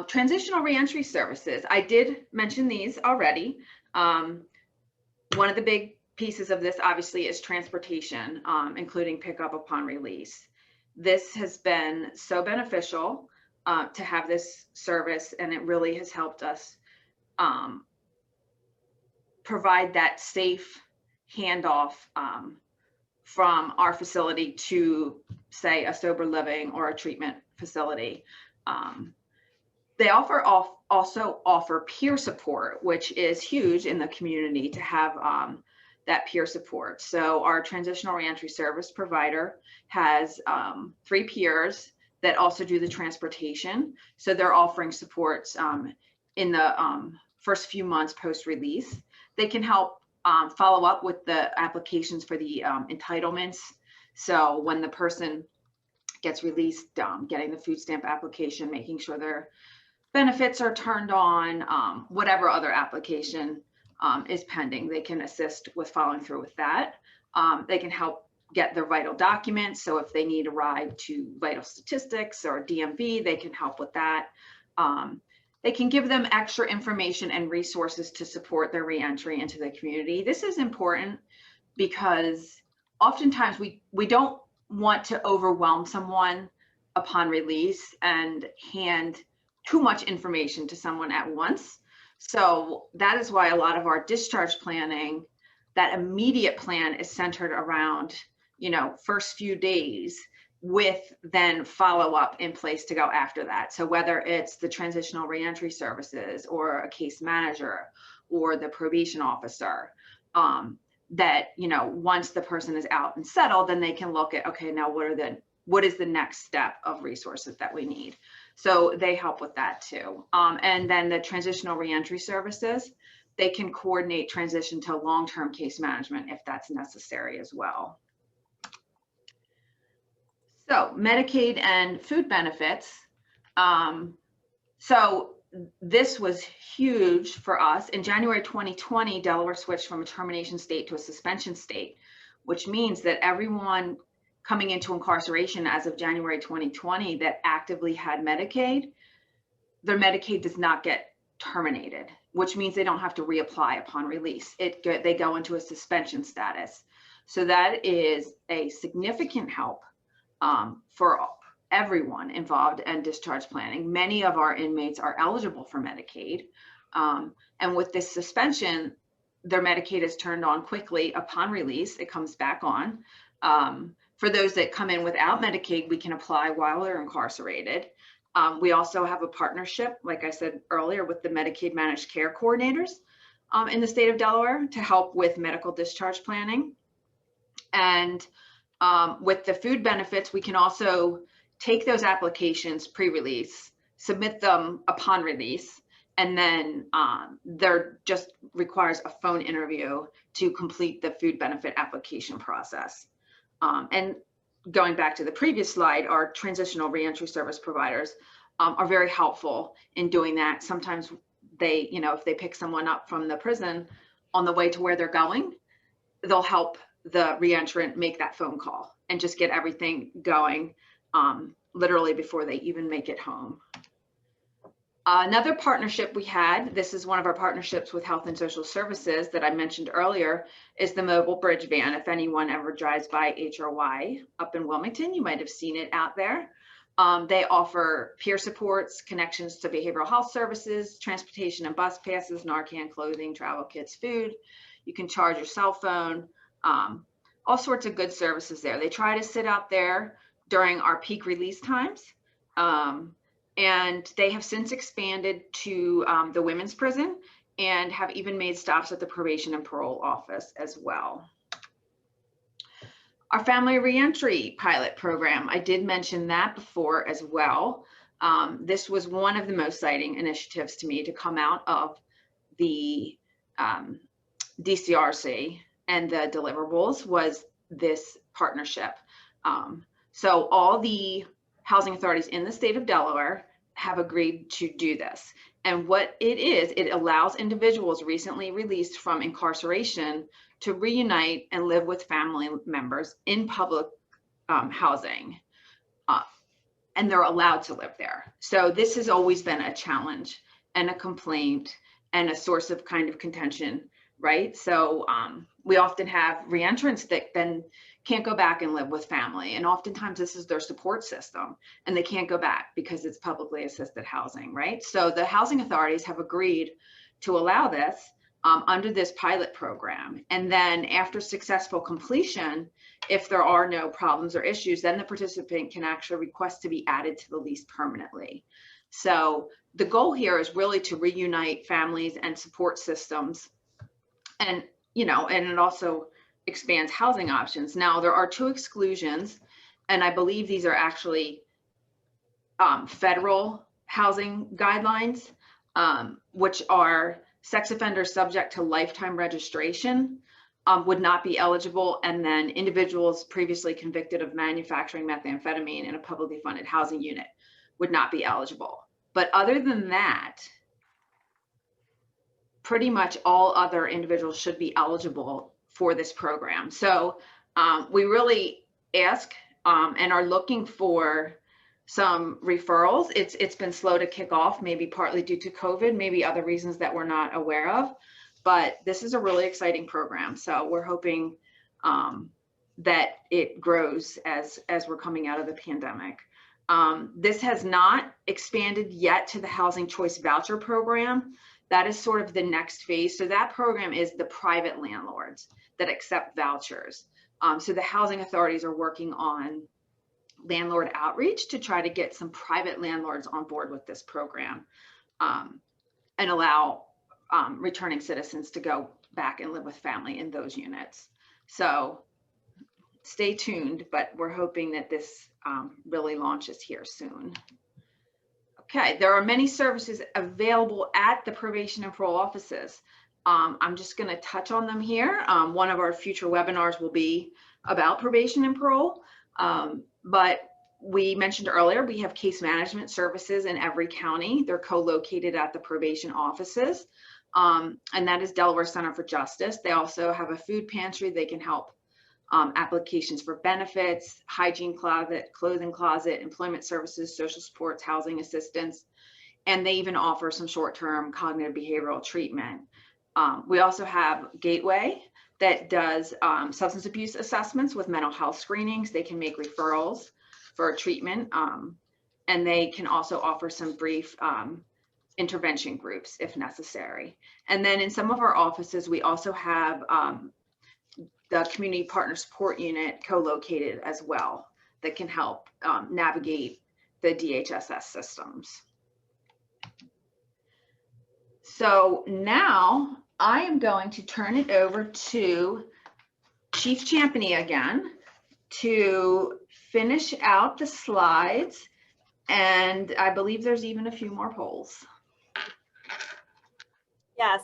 Transitional reentry services. I did mention these already. One of the big pieces of this obviously is transportation, including pickup upon release. This has been so beneficial to have this service, and it really has helped us provide that safe handoff from our facility to, say, a sober living or a treatment facility. They also offer peer support, which is huge in the community to have that peer support. So our transitional reentry service provider has 3 peers that also do the transportation. So they're offering supports in the first few months post-release. They can help follow up with the applications for the entitlements. So when the person gets released, getting the food stamp application, making sure their benefits are turned on, whatever other application is pending, they can assist with following through with that. They can help get their vital documents. So if they need a ride to vital statistics or DMV, they can help with that. They can give them extra information and resources to support their reentry into the community. This is important because oftentimes we don't want to overwhelm someone upon release and hand too much information to someone at once. So that is why a lot of our discharge planning, that immediate plan, is centered around, first few days, with then follow up in place to go after that. So whether it's the transitional reentry services or a case manager or the probation officer, that, once the person is out and settled, then they can look at, okay, now what is the next step of resources that we need? So they help with that too. And then the transitional reentry services, they can coordinate transition to long-term case management if that's necessary as well. So Medicaid and food benefits. So this was huge for us. In January 2020, Delaware switched from a termination state to a suspension state, which means that everyone coming into incarceration as of January 2020 that actively had Medicaid, their Medicaid does not get terminated, which means they don't have to reapply upon release. They go into a suspension status. So that is a significant help for everyone involved in discharge planning. Many of our inmates are eligible for Medicaid. And with this suspension, their Medicaid is turned on quickly upon release. It comes back on. For those that come in without Medicaid, we can apply while they're incarcerated. We also have a partnership, like I said earlier, with the Medicaid Managed Care Coordinators in the state of Delaware to help with medical discharge planning. And with the food benefits, we can also take those applications pre-release, submit them upon release, and then there just requires a phone interview to complete the food benefit application process. And going back to the previous slide, our transitional reentry service providers are very helpful in doing that. Sometimes they, if they pick someone up from the prison on the way to where they're going, they'll help the reentrant make that phone call and just get everything going literally before they even make it home. Another partnership we had, this is one of our partnerships with Health and Social Services that I mentioned earlier, is the mobile bridge van. If anyone ever drives by HRY up in Wilmington, you might have seen it out there. They offer peer supports, connections to behavioral health services, transportation and bus passes, Narcan clothing, travel kits, food. You can charge your cell phone, all sorts of good services there. They try to sit out there during our peak release times. And they have since expanded to the women's prison and have even made stops at the Probation and Parole office as well. Our family reentry pilot program, I did mention that before as well. This was one of the most exciting initiatives to me to come out of the DCRC, and the deliverables was this partnership. So all the housing authorities in the state of Delaware have agreed to do this. And what it is, it allows individuals recently released from incarceration to reunite and live with family members in public housing. And they're allowed to live there. So this has always been a challenge and a complaint and a source of kind of contention, right? So we often have reentrants that then can't go back and live with family. And oftentimes this is their support system and they can't go back because it's publicly assisted housing, right? So the housing authorities have agreed to allow this under this pilot program. And then after successful completion, if there are no problems or issues, then the participant can actually request to be added to the lease permanently. So the goal here is really to reunite families and support systems. And, and it also expands housing options. Now, there are 2 exclusions, and I believe these are actually federal housing guidelines, which are sex offenders subject to lifetime registration would not be eligible, and then individuals previously convicted of manufacturing methamphetamine in a publicly funded housing unit would not be eligible. But other than that, pretty much all other individuals should be eligible for this program. So we really ask and are looking for some referrals. It's been slow to kick off, maybe partly due to COVID, maybe other reasons that we're not aware of. But this is a really exciting program. So we're hoping that it grows as we're coming out of the pandemic. This has not expanded yet to the Housing Choice Voucher Program. That is sort of the next phase. So that program is the private landlords that accept vouchers. So the housing authorities are working on landlord outreach to try to get some private landlords on board with this program and allow returning citizens to go back and live with family in those units. So stay tuned, but we're hoping that this really launches here soon. Okay, there are many services available at the probation and parole offices. I'm just going to touch on them here. One of our future webinars will be about probation and parole, but we mentioned earlier, we have case management services in every county. They're co-located at the probation offices, and that is Delaware Center for Justice. They also have a food pantry. They can help applications for benefits, hygiene closet, clothing closet, employment services, social supports, housing assistance, and they even offer some short-term cognitive behavioral treatment. We also have Gateway that does substance abuse assessments with mental health screenings. They can make referrals for treatment, and they can also offer some brief intervention groups if necessary. And then in some of our offices, we also have the Community Partner Support Unit co-located as well that can help navigate the DHSS systems. So now I am going to turn it over to Chief Champney again to finish out the slides, and I believe there's even a few more polls. Yes.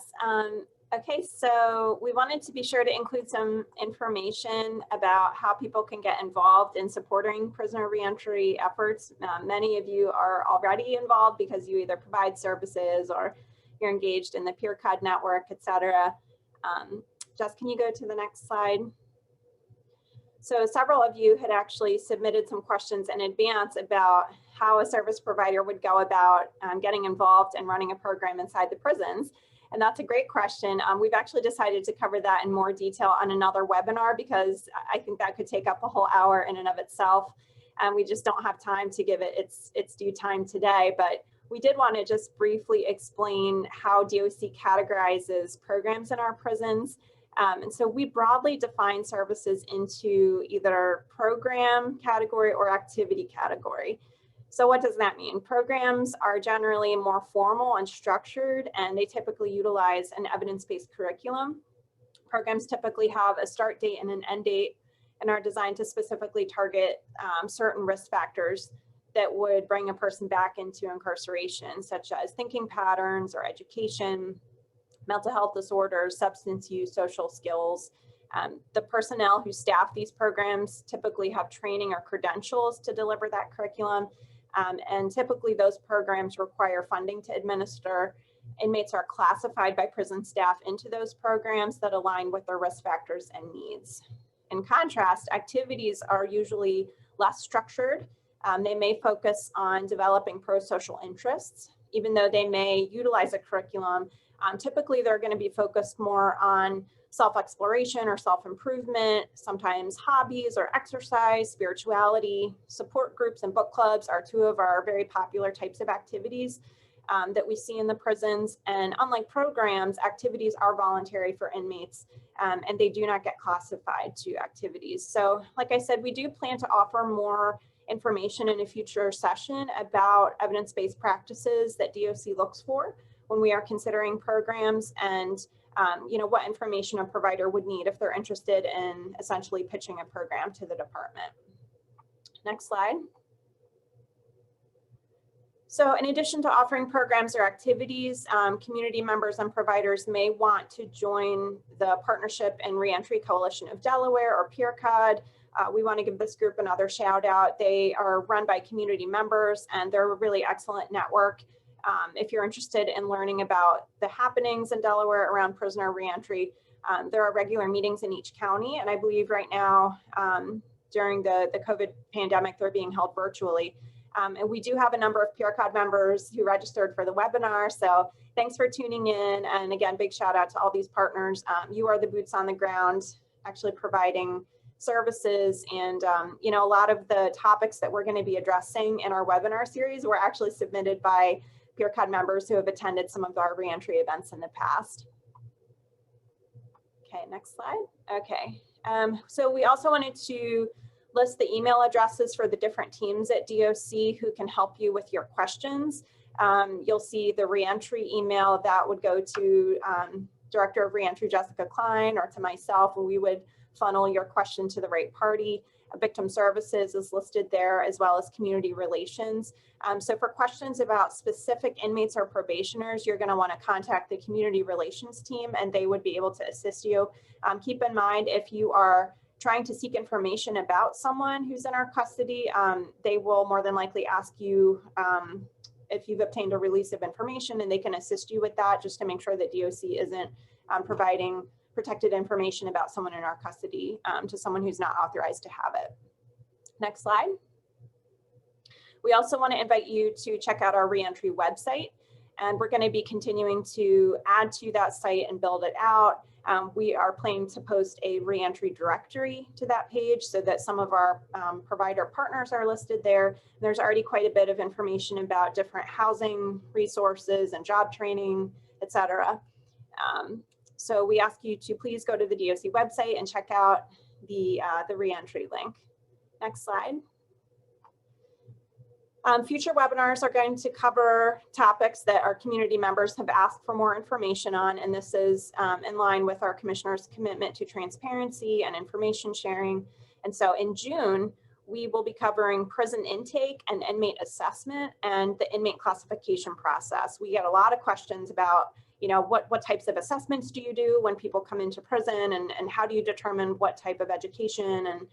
Okay, so we wanted to be sure to include some information about how people can get involved in supporting prisoner reentry efforts. Many of you are already involved because you either provide services or you're engaged in the peer COD network, etc. Jess, can you go to the next slide? So several of you had actually submitted some questions in advance about how a service provider would go about getting involved and running a program inside the prisons. And that's a great question. We've actually decided to cover that in more detail on another webinar because I think that could take up a whole hour in and of itself. And we just don't have time to give it its due time today. But we did want to just briefly explain how DOC categorizes programs in our prisons. And so we broadly define services into either program category or activity category. So what does that mean? Programs are generally more formal and structured, and they typically utilize an evidence-based curriculum. Programs typically have a start date and an end date and are designed to specifically target certain risk factors that would bring a person back into incarceration, such as thinking patterns or education, mental health disorders, substance use, social skills. The personnel who staff these programs typically have training or credentials to deliver that curriculum. And typically those programs require funding to administer. Inmates are classified by prison staff into those programs that align with their risk factors and needs. In contrast, activities are usually less structured. They may focus on developing pro-social interests. Even though they may utilize a curriculum, typically they're going to be focused more on self-exploration or self-improvement, sometimes hobbies or exercise, spirituality. Support groups and book clubs are two of our very popular types of activities that we see in the prisons. And unlike programs, activities are voluntary for inmates, and they do not get classified to activities. So like I said, we do plan to offer more information in a future session about evidence-based practices that DOC looks for when we are considering programs, and what information a provider would need if they're interested in essentially pitching a program to the department. Next slide. So in addition to offering programs or activities, community members and providers may want to join the Partnership and Reentry Coalition of Delaware, or PeerCod. We want to give this group another shout out. They are run by community members and they're a really excellent network. If you're interested in learning about the happenings in Delaware around prisoner reentry, there are regular meetings in each county. And I believe right now, during the COVID pandemic, they're being held virtually. And we do have a number of PeerCod members who registered for the webinar. So thanks for tuning in. And again, big shout out to all these partners. You are the boots on the ground, actually providing services. And, you know, a lot of the topics that we're going to be addressing in our webinar series were actually submitted by PeerCod members who have attended some of our reentry events in the past. Okay, next slide. Okay, so we also wanted to list the email addresses for the different teams at DOC who can help you with your questions. You'll see the reentry email that would go to Director of Reentry Jessica Cline or to myself, and we would funnel your question to the right party. Victim Services is listed there, as well as Community Relations. So for questions about specific inmates or probationers, you're going to want to contact the Community Relations team and they would be able to assist you. Keep in mind, if you are trying to seek information about someone who's in our custody, they will more than likely ask you if you've obtained a release of information, and they can assist you with that just to make sure that DOC isn't providing protected information about someone in our custody to someone who's not authorized to have it. Next slide. We also want to invite you to check out our reentry website, and we're going to be continuing to add to that site and build it out. We are planning to post a reentry directory to that page so that some of our provider partners are listed there. There's already quite a bit of information about different housing resources and job training, etc. So we ask you to please go to the DOC website and check out the reentry link. Next slide. Future webinars are going to cover topics that our community members have asked for more information on, and this is in line with our Commissioner's commitment to transparency and information sharing. And so in June, we will be covering prison intake and inmate assessment and the inmate classification process. We get a lot of questions about, you know, what types of assessments do you do when people come into prison, and how do you determine what type of education and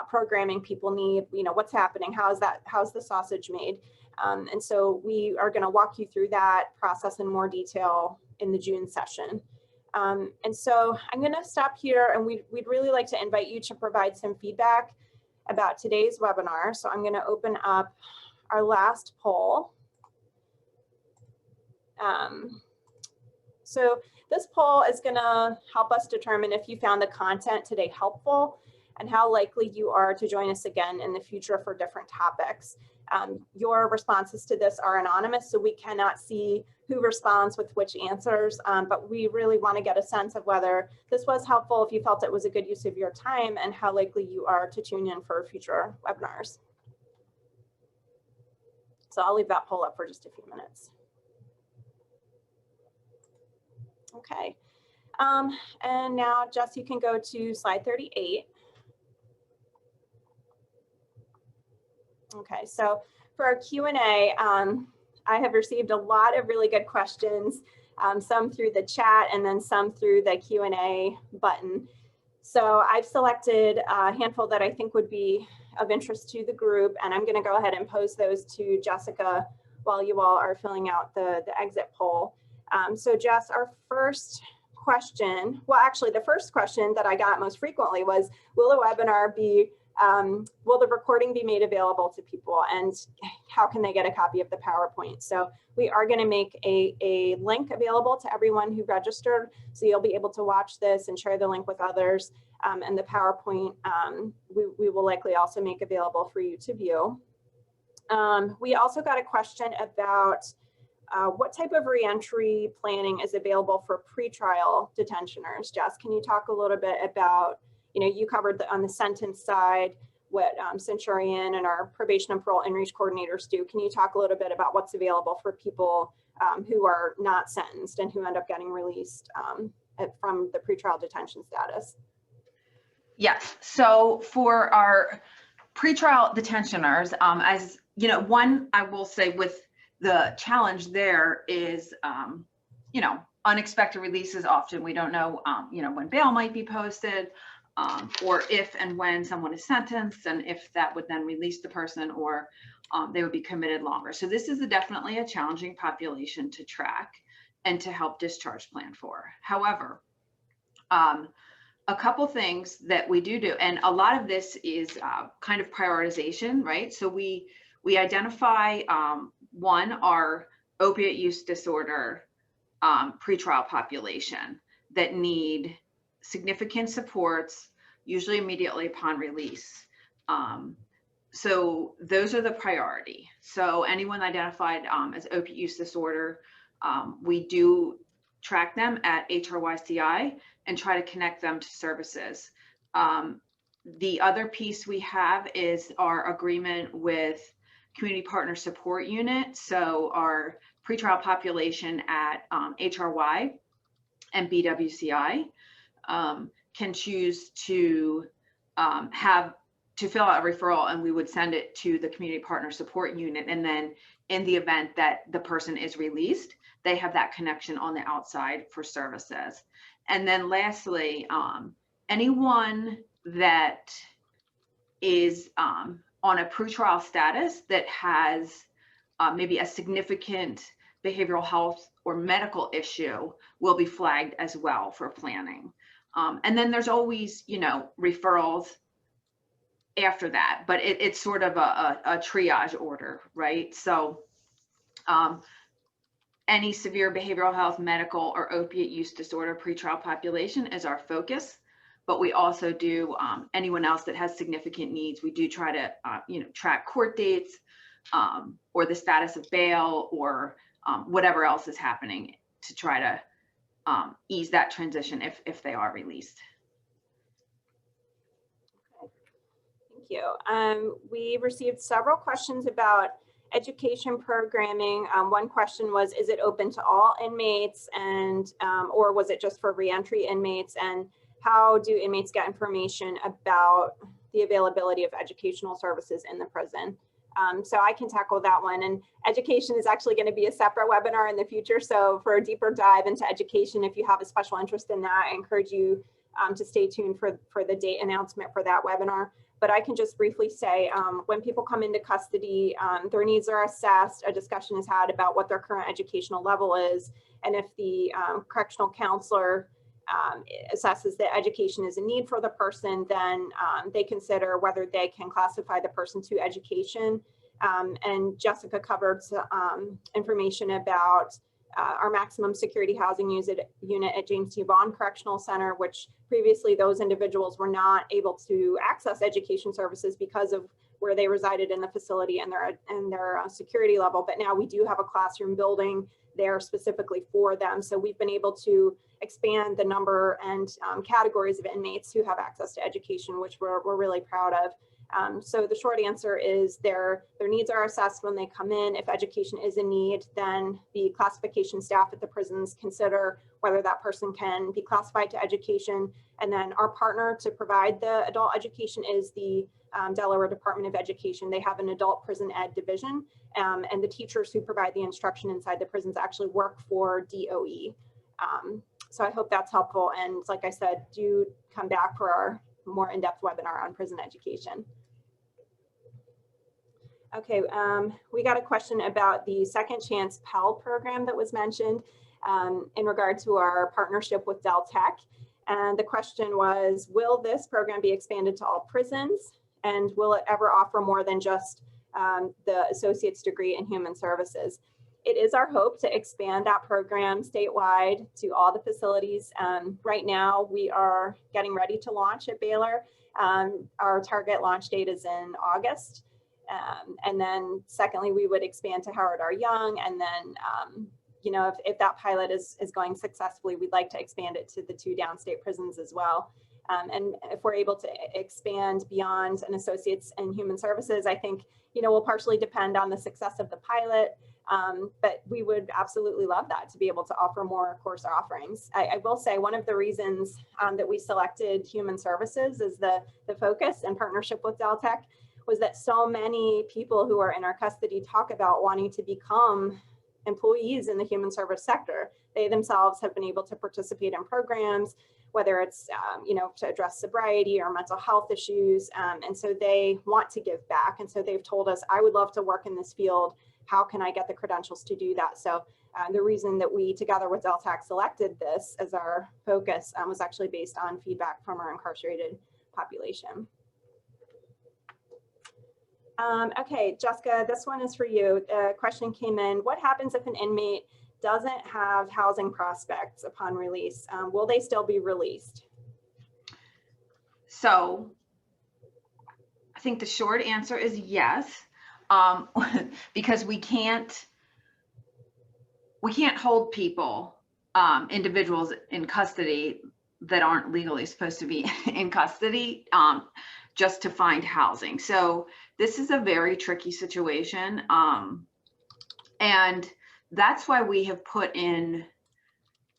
programming people need, you know, what's happening, how's the sausage made? And so we are going to walk you through that process in more detail in the June session. And so I'm going to stop here, and we'd really like to invite you to provide some feedback about today's webinar. So I'm going to open up our last poll. So this poll is going to help us determine if you found the content today helpful and how likely you are to join us again in the future for different topics. Your responses to this are anonymous, so we cannot see who responds with which answers, but we really want to get a sense of whether this was helpful, if you felt it was a good use of your time, and how likely you are to tune in for future webinars. So I'll leave that poll up for just a few minutes. Okay, and now Jess, you can go to slide 38. Okay, so for our Q&A, I have received a lot of really good questions, some through the chat and then some through the Q&A button. So I've selected a handful that I think would be of interest to the group, and I'm going to go ahead and pose those to Jessica while you all are filling out the exit poll. So Jess, our first question, well, actually the first question that I got most frequently was, will a webinar be will the recording be made available to people, and how can they get a copy of the PowerPoint? So we are going to make a link available to everyone who registered, so you'll be able to watch this and share the link with others, and the PowerPoint we will likely also make available for you to view. We also got a question about what type of reentry planning is available for pretrial detentioners. Jess, can you talk a little bit about, you know, you covered on the sentence side what Centurion and our Probation and Parole Inreach Coordinators do. Can you talk a little bit about what's available for people who are not sentenced and who end up getting released from the pretrial detention status? Yes, so for our pretrial detentioners, as you know, one, I will say with The challenge there is, you know, unexpected releases. Often we don't know, you know, when bail might be posted, or if and when someone is sentenced, and if that would then release the person, or they would be committed longer. So this is definitely a challenging population to track and to help discharge plan for. However, a couple things that we do, and a lot of this is kind of prioritization, right? So we identify, one, our opiate use disorder pretrial population that need significant supports, usually immediately upon release. So those are the priority. So anyone identified as opiate use disorder, we do track them at HRYCI and try to connect them to services. The other piece we have is our agreement with Community Partner Support Unit. So our pretrial population at HRY and BWCI can choose to fill out a referral, and we would send it to the Community Partner Support Unit. And then in the event that the person is released, they have that connection on the outside for services. And then lastly, anyone that is on a pretrial status that has maybe a significant behavioral health or medical issue will be flagged as well for planning. And then there's always, you know, referrals after that, but it's sort of a triage order, right? So any severe behavioral health, medical, or opiate use disorder pretrial population is our focus, but we also do anyone else that has significant needs. We do try to, you know, track court dates or the status of bail, or whatever else is happening to try to ease that transition if they are released. Thank you. We received several questions about education programming. One question was, is it open to all inmates, and or was it just for reentry inmates? And how do inmates get information about the availability of educational services in the prison? So I can tackle that one. And education is actually going to be a separate webinar in the future. So for a deeper dive into education, if you have a special interest in that, I encourage you to stay tuned for the date announcement for that webinar. But I can just briefly say, when people come into custody, their needs are assessed, a discussion is had about what their current educational level is, and if the correctional counselor assesses that education is a need for the person, then they consider whether they can classify the person to education. And Jessica covered information about our maximum security housing unit at James T. Vaughn Correctional Center, which previously those individuals were not able to access education services because of where they resided in the facility and their security level. But now we do have a classroom building there specifically for them. So we've been able to expand the number and categories of inmates who have access to education, which we're really proud of. So the short answer is their needs are assessed when they come in. If education is a need, then the classification staff at the prisons consider whether that person can be classified to education. And then our partner to provide the adult education is the Delaware Department of Education. They have an adult prison ed division, and the teachers who provide the instruction inside the prisons actually work for DOE. So I hope that's helpful. And like I said, do come back for our more in-depth webinar on prison education. Okay, we got a question about the Second Chance Pell program that was mentioned in regard to our partnership with Del Tech. And the question was, will this program be expanded to all prisons? And will it ever offer more than just the associate's degree in human services? It is our hope to expand that program statewide to all the facilities. Right now, we are getting ready to launch at Baylor. Our target launch date is in August. And then secondly, we would expand to Howard R. Young. And then, you know, if that pilot is going successfully, we'd like to expand it to the 2 downstate prisons as well. And if we're able to expand beyond an associate's in human services, I think, you know, will partially depend on the success of the pilot. But we would absolutely love that, to be able to offer more course offerings. I will say one of the reasons that we selected human services as the focus in partnership with Del Tech was that so many people who are in our custody talk about wanting to become employees in the human service sector. They themselves have been able to participate in programs, whether it's to address sobriety or mental health issues, and so they want to give back. And so they've told us, I would love to work in this field. How can I get the credentials to do that? So the reason that we, together with DelTac, selected this as our focus was actually based on feedback from our incarcerated population. Okay, Jessica, this one is for you. A question came in. What happens if an inmate doesn't have housing prospects upon release? Will they still be released? So I think the short answer is yes, because we can't hold people, individuals in custody that aren't legally supposed to be in custody just to find housing. So this is a very tricky situation. And that's why we have put in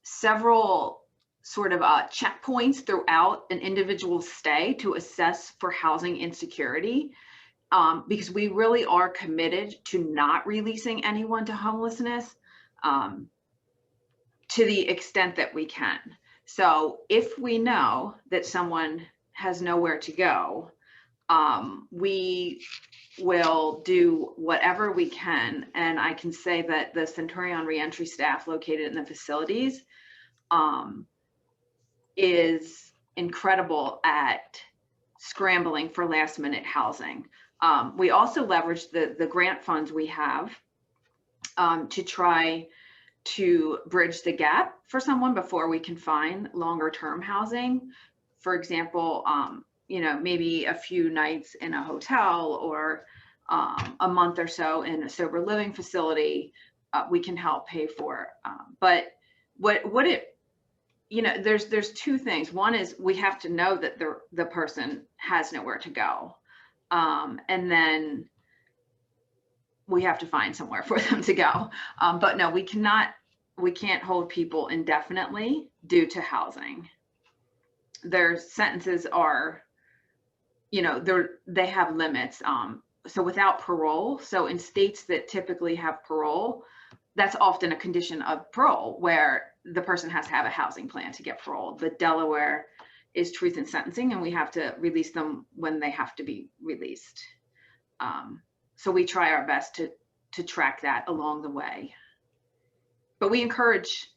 several sort of checkpoints throughout an individual's stay to assess for housing insecurity, because we really are committed to not releasing anyone to homelessness to the extent that we can. So if we know that someone has nowhere to go, we will do whatever we can. And I can say that the Centurion reentry staff located in the facilities is incredible at scrambling for last minute housing. We also leverage the grant funds we have to try to bridge the gap for someone before we can find longer term housing. For example, maybe a few nights in a hotel or a month or so in a sober living facility, we can help pay for. But there's two things. One is we have to know that the person has nowhere to go. And then we have to find somewhere for them to go. But no, we can't hold people indefinitely due to housing. Their sentences are, they have limits. So without parole, so in states that typically have parole, that's often a condition of parole where the person has to have a housing plan to get parole. But Delaware is truth in sentencing, and we have to release them when they have to be released. So we try our best to track that along the way. But we encourage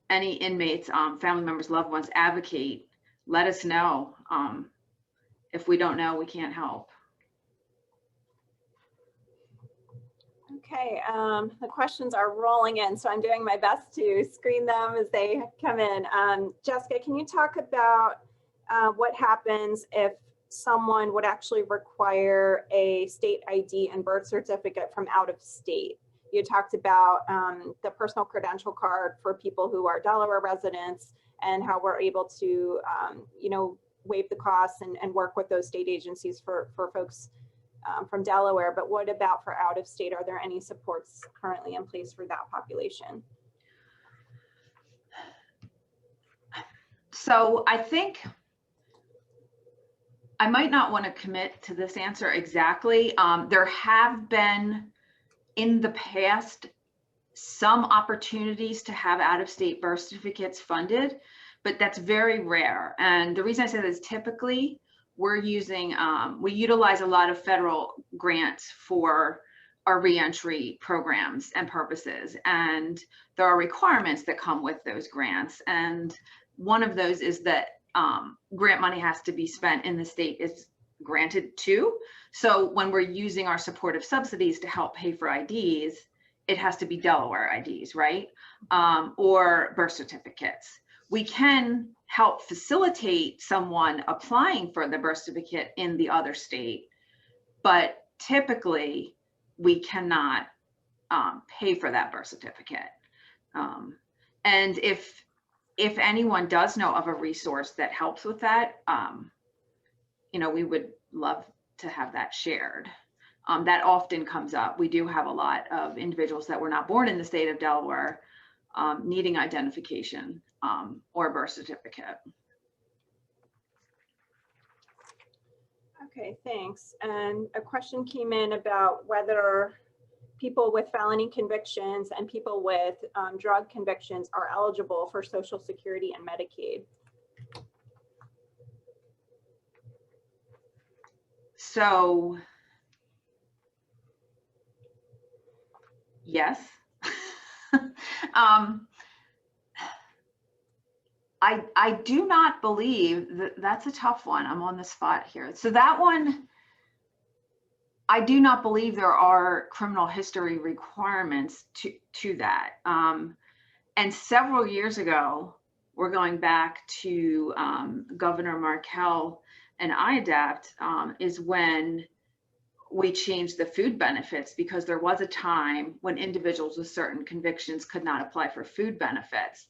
any inmates, family members, loved ones, advocate, let us know. If we don't know, we can't help. Okay, the questions are rolling in, so I'm doing my best to screen them as they come in. Jessica, can you talk about what happens if someone would actually require a state ID and birth certificate from out of state? You talked about the personal credential card for people who are Delaware residents and how we're able to, waive the costs and work with those state agencies for folks from Delaware. But what about for out of state? Are there any supports currently in place for that population? So I think I might not want to commit to this answer exactly. There have been in the past some opportunities to have out-of-state birth certificates funded, but that's very rare. And the reason I say that is typically we're using, we utilize a lot of federal grants for our reentry programs and purposes. And there are requirements that come with those grants. And one of those is that grant money has to be spent in the state it's granted to. So when we're using our supportive subsidies to help pay for IDs, it has to be Delaware IDs, right? Or birth certificates. We can help facilitate someone applying for the birth certificate in the other state, but typically we cannot pay for that birth certificate. And if anyone does know of a resource that helps with that, we would love to have that shared. That often comes up. We do have a lot of individuals that were not born in the state of Delaware needing identification or a birth certificate. Okay, thanks. And a question came in about whether people with felony convictions and people with drug convictions are eligible for Social Security and Medicaid. So, yes. I do not believe that's a tough one. I'm on the spot here. So that one, I do not believe there are criminal history requirements to that. And several years ago, we're going back to Governor Markell and IADAPT is when we changed the food benefits, because there was a time when individuals with certain convictions could not apply for food benefits.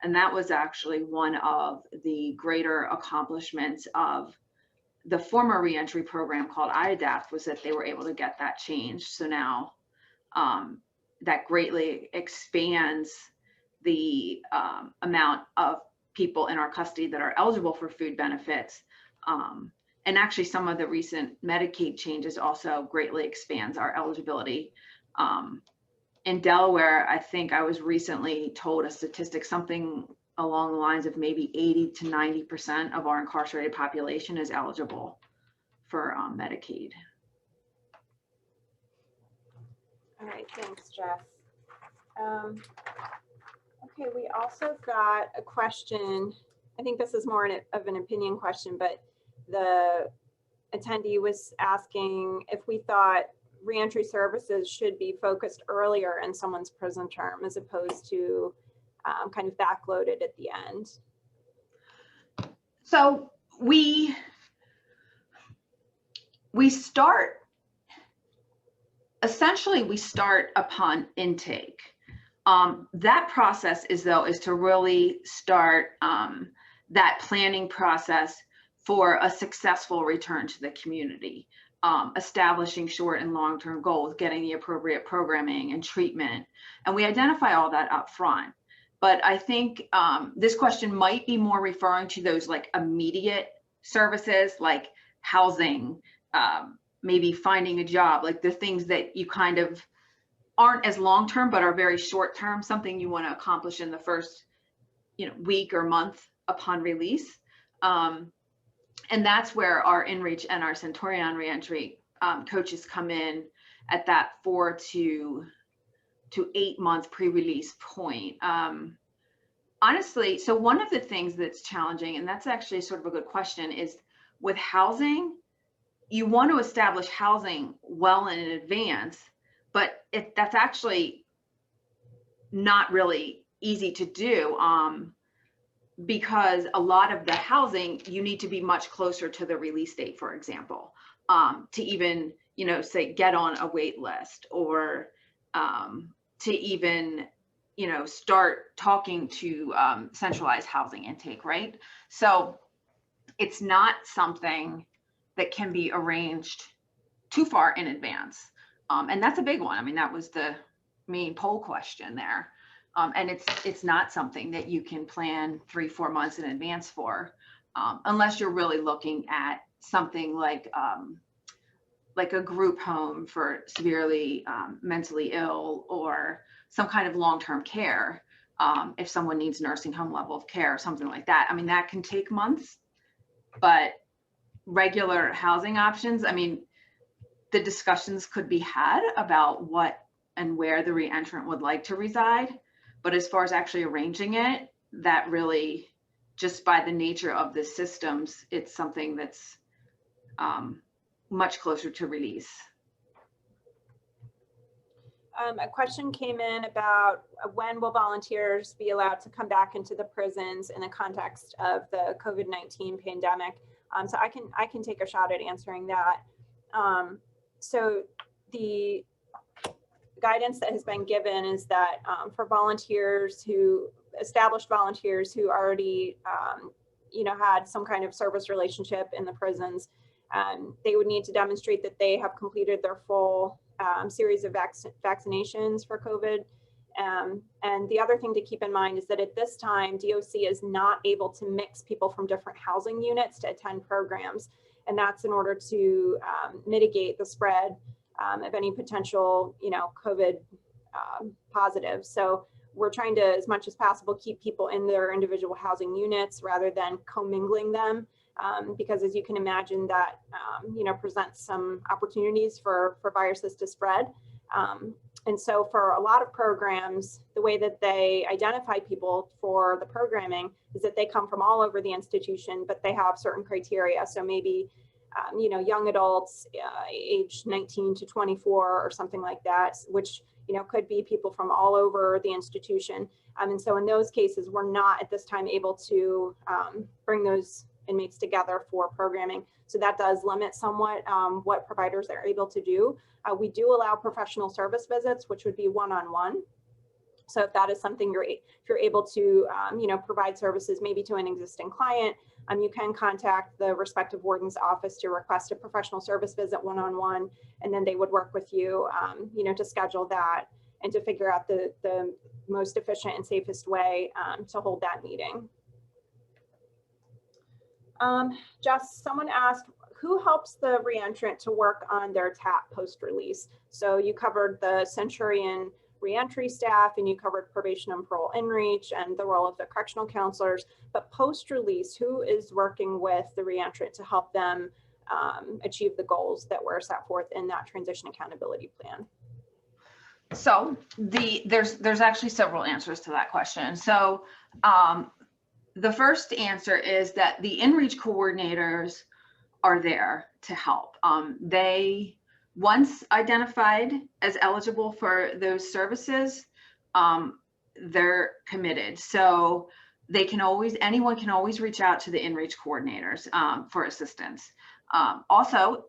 And that was actually one of the greater accomplishments of the former reentry program called IADAPT, was that they were able to get that changed. So now that greatly expands the amount of people in our custody that are eligible for food benefits. And actually some of the recent Medicaid changes also greatly expands our eligibility. In Delaware, I think I was recently told a statistic, something along the lines of maybe 80 to 90% of our incarcerated population is eligible for Medicaid. All right, thanks, Jess. Okay, we also got a question. I think this is more of an opinion question, but the attendee was asking if we thought reentry services should be focused earlier in someone's prison term as opposed to kind of backloaded at the end. So we start, essentially we start upon intake. That process is to really start that planning process for a successful return to the community, establishing short and long-term goals, getting the appropriate programming and treatment. And we identify all that up front. But I think this question might be more referring to those like immediate services, like housing, maybe finding a job, like the things that you kind of aren't as long-term, but are very short-term, something you want to accomplish in the first, week or month upon release. And that's where our Inreach and our Centurion reentry coaches come in at that 4 to 8 month pre-release point. Honestly, so one of the things that's challenging, and that's actually sort of a good question, is with housing, you want to establish housing well in advance, but that's actually not really easy to do. Because a lot of the housing, you need to be much closer to the release date, for example, to even, say get on a wait list, or to even, start talking to centralized housing intake, right? So it's not something that can be arranged too far in advance. And that's a big one. I mean, that was the main poll question there. And it's not something that you can plan 3-4 months in advance for, unless you're really looking at something like a group home for severely mentally ill, or some kind of long-term care. If someone needs nursing home level of care or something like that, I mean, that can take months. But regular housing options, I mean, the discussions could be had about what and where the reentrant would like to reside. But as far as actually arranging it, that really, just by the nature of the systems, it's something that's much closer to release. A question came in about when will volunteers be allowed to come back into the prisons in the context of the COVID-19 pandemic. So I can take a shot at answering that. So the guidance that has been given is that for established volunteers who already, had some kind of service relationship in the prisons, they would need to demonstrate that they have completed their full series of vaccinations for COVID, And the other thing to keep in mind is that at this time, DOC is not able to mix people from different housing units to attend programs. And that's in order to mitigate the spread of any potential, COVID positives. So we're trying to, as much as possible, keep people in their individual housing units rather than commingling them. Because as you can imagine, that, presents some opportunities for viruses to spread. And so for a lot of programs, the way that they identify people for the programming is that they come from all over the institution, but they have certain criteria. So maybe, young adults, age 19 to 24 or something like that, which, could be people from all over the institution. And so in those cases, we're not at this time able to bring those inmates together for programming. So that does limit somewhat what providers are able to do. We do allow professional service visits, which would be one-on-one. So if that is something if you're able to, provide services maybe to an existing client, you can contact the respective warden's office to request a professional service visit one-on-one, and then they would work with you, to schedule that and to figure out the most efficient and safest way to hold that meeting. Just someone asked, who helps the reentrant to work on their TAP post-release? So you covered the Centurion reentry staff, and you covered probation and parole inreach and the role of the correctional counselors, but post-release, who is working with the reentrant to help them achieve the goals that were set forth in that transition accountability plan? So there's actually several answers to that question. So the first answer is that the Inreach coordinators are there to help. They, once identified as eligible for those services, they're committed. So they can always, anyone can always reach out to the Inreach coordinators for assistance. Also,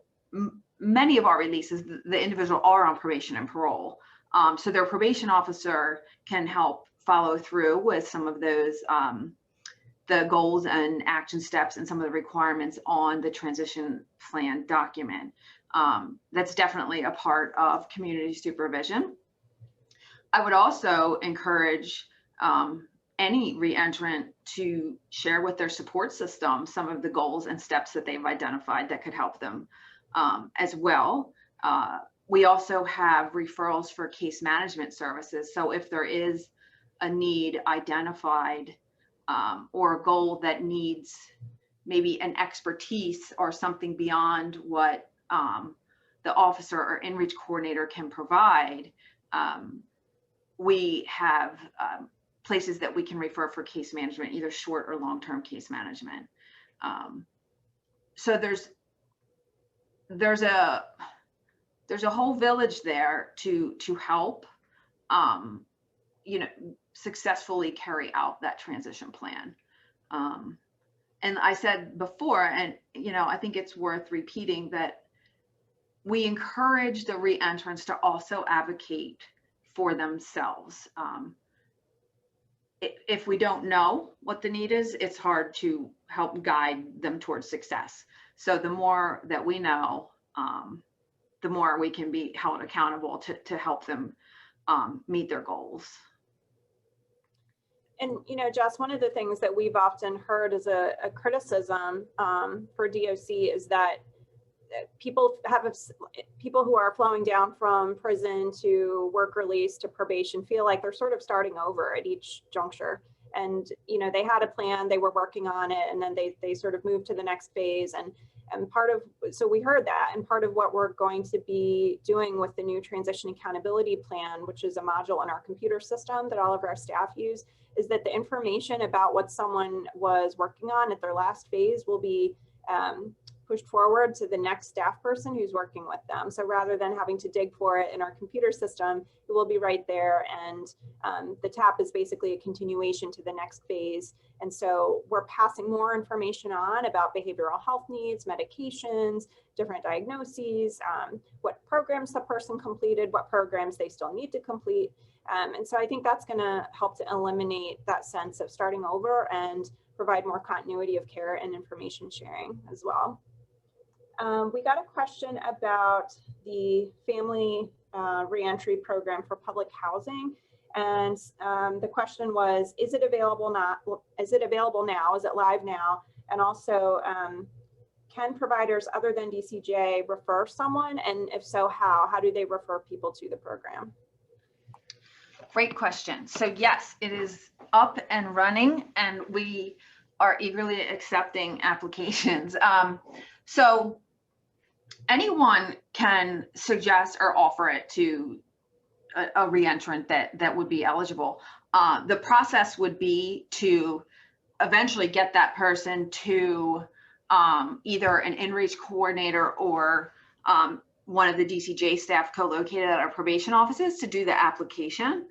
many of our releases, the individual are on probation and parole. So their probation officer can help follow through with some of those the goals and action steps and some of the requirements on the transition plan document. That's definitely a part of community supervision. I would also encourage any reentrant to share with their support system some of the goals and steps that they've identified that could help them as well. We also have referrals for case management services. So if there is a need identified or a goal that needs maybe an expertise or something beyond what the officer or Inreach coordinator can provide, we have places that we can refer for case management, either short or long-term case management. So there's a whole village there to help successfully carry out that transition plan. And I said before, and I think it's worth repeating, that we encourage the reentrants to also advocate for themselves. If we don't know what the need is, it's hard to help guide them towards success. So the more that we know, the more we can be held accountable to help them meet their goals. And, Jess, one of the things that we've often heard as a criticism for DOC is that people who are flowing down from prison to work release to probation feel like they're sort of starting over at each juncture. And, they had a plan, they were working on it, and then they sort of moved to the next phase. And so we heard that, and part of what we're going to be doing with the new transition accountability plan, which is a module in our computer system that all of our staff use, is that the information about what someone was working on at their last phase will be pushed forward to the next staff person who's working with them. So rather than having to dig for it in our computer system, it will be right there. And the TAP is basically a continuation to the next phase. And so we're passing more information on about behavioral health needs, medications, different diagnoses, what programs the person completed, what programs they still need to complete. And so I think that's going to help to eliminate that sense of starting over and provide more continuity of care and information sharing as well. We got a question about the family reentry program for public housing. And the question was, is it available now? Is it available now? Is it live now? And also, can providers other than DCJ refer someone? And if so, how? How do they refer people to the program? Great question. So yes, it is up and running, and we are eagerly accepting applications. So anyone can suggest or offer it to a reentrant that would be eligible. The process would be to eventually get that person to either an Inreach coordinator or one of the DCJ staff co-located at our probation offices to do the application.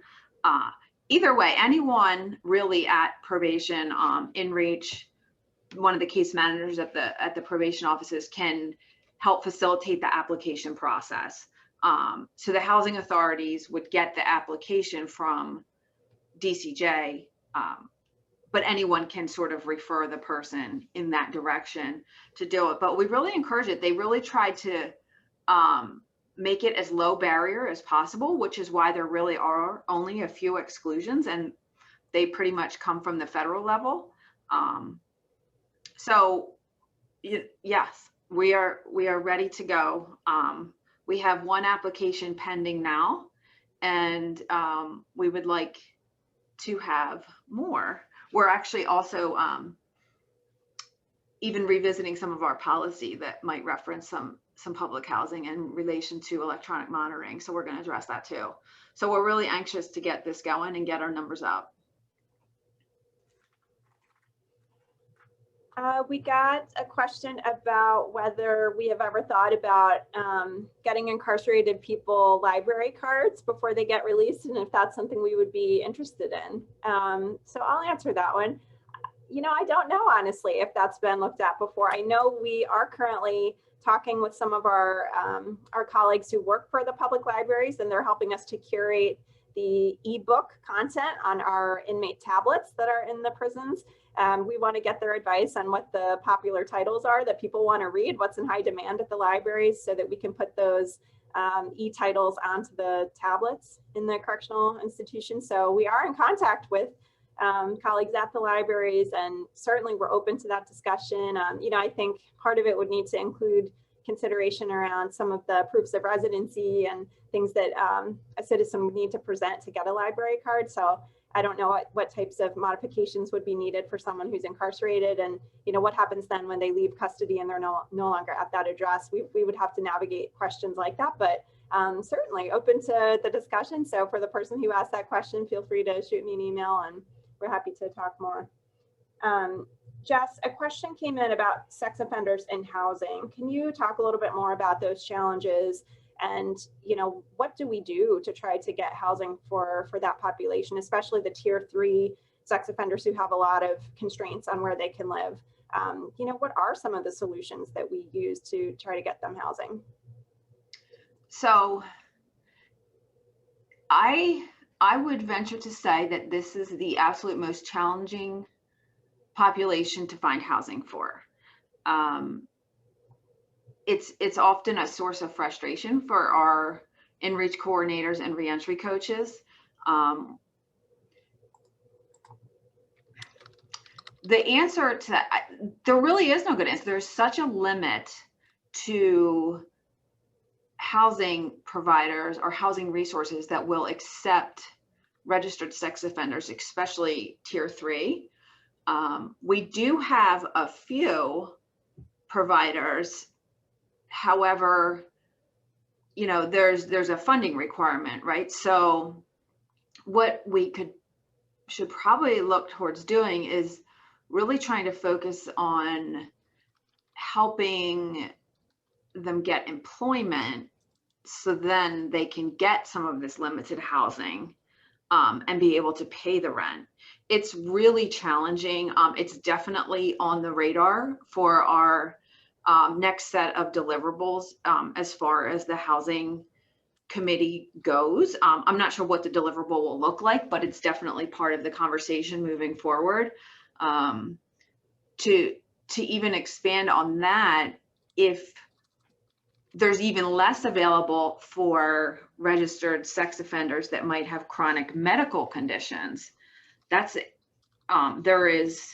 Either way, anyone really at probation, Inreach, one of the case managers at the probation offices can help facilitate the application process. So the housing authorities would get the application from DCJ, but anyone can sort of refer the person in that direction to do it. But we really encourage it. They really try to make it as low barrier as possible, which is why there really are only a few exclusions, and they pretty much come from the federal level. So yes, we are ready to go. We have one application pending now, and we would like to have more. We're actually also even revisiting some of our policy that might reference some public housing in relation to electronic monitoring. So we're going to address that too. So we're really anxious to get this going and get our numbers up. We got a question about whether we have ever thought about getting incarcerated people library cards before they get released, and if that's something we would be interested in. So I'll answer that one. You know, I don't know, honestly, if that's been looked at before. I know we are currently talking with some of our colleagues who work for the public libraries, and they're helping us to curate the ebook content on our inmate tablets that are in the prisons. We want to get their advice on what the popular titles are that people want to read, what's in high demand at the libraries, so that we can put those e-titles onto the tablets in the correctional institution. So we are in contact with colleagues at the libraries, and certainly we're open to that discussion. You know, I think part of it would need to include consideration around some of the proofs of residency and things that a citizen would need to present to get a library card. So I don't know what types of modifications would be needed for someone who's incarcerated, and you know what happens then when they leave custody and they're no longer at that address. We would have to navigate questions like that, but certainly open to the discussion. So for the person who asked that question, feel free to shoot me an email and we're happy to talk more. Jess, a question came in about sex offenders in housing. Can you talk a little bit more about those challenges? And, you know, what do we do to try to get housing for that population, especially the tier 3 sex offenders who have a lot of constraints on where they can live? You know, what are some of the solutions that we use to try to get them housing? So I would venture to say that this is the absolute most challenging population to find housing for. It's often a source of frustration for our Inreach coordinators and reentry coaches. The answer to that, there really is no good answer. There's such a limit to housing providers or housing resources that will accept registered sex offenders, especially tier 3. We do have a few providers. However, you know, there's a funding requirement, right? So what we should probably look towards doing is really trying to focus on helping them get employment so then they can get some of this limited housing and be able to pay the rent. It's really challenging. It's definitely on the radar for our next set of deliverables as far as the housing committee goes. I'm not sure what the deliverable will look like, but it's definitely part of the conversation moving forward. To even expand on that, if there's even less available for registered sex offenders that might have chronic medical conditions. That's there is,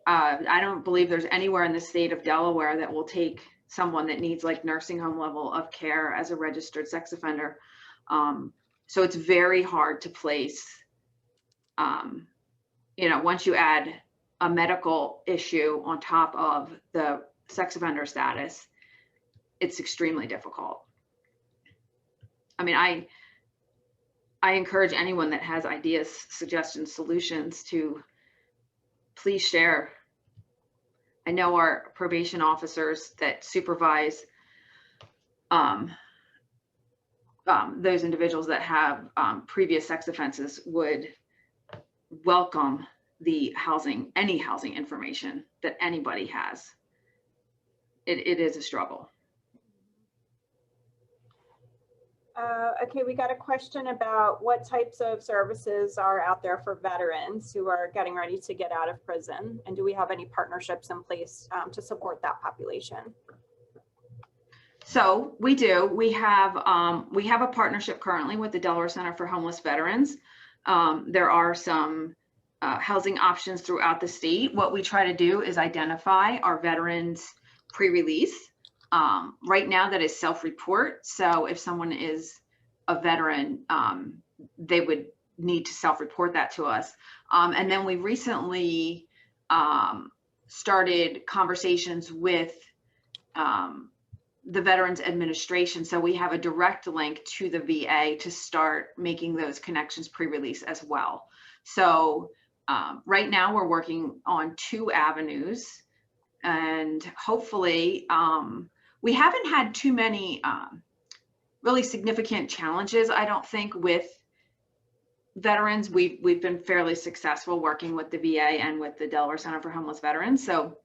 I don't believe there's anywhere in the state of Delaware that will take someone that needs like nursing home level of care as a registered sex offender. So it's very hard to place, you know, once you add a medical issue on top of the sex offender status, it's extremely difficult. I mean, I encourage anyone that has ideas, suggestions, solutions to please share. I know our probation officers that supervise those individuals that have previous sex offenses would welcome the housing, any housing information that anybody has. It is a struggle. Okay, we got a question about what types of services are out there for veterans who are getting ready to get out of prison, and do we have any partnerships in place to support that population? So we do. We have a partnership currently with the Delaware Center for Homeless Veterans. There are some housing options throughout the state. What we try to do is identify our veterans pre-release. Right now that is self-report. So if someone is a veteran, they would need to self-report that to us. And then we recently started conversations with the Veterans Administration. So we have a direct link to the VA to start making those connections pre-release as well. So right now we're working on 2 avenues, and hopefully we haven't had too many really significant challenges, I don't think, with veterans. We've been fairly successful working with the VA and with the Delaware Center for Homeless Veterans. So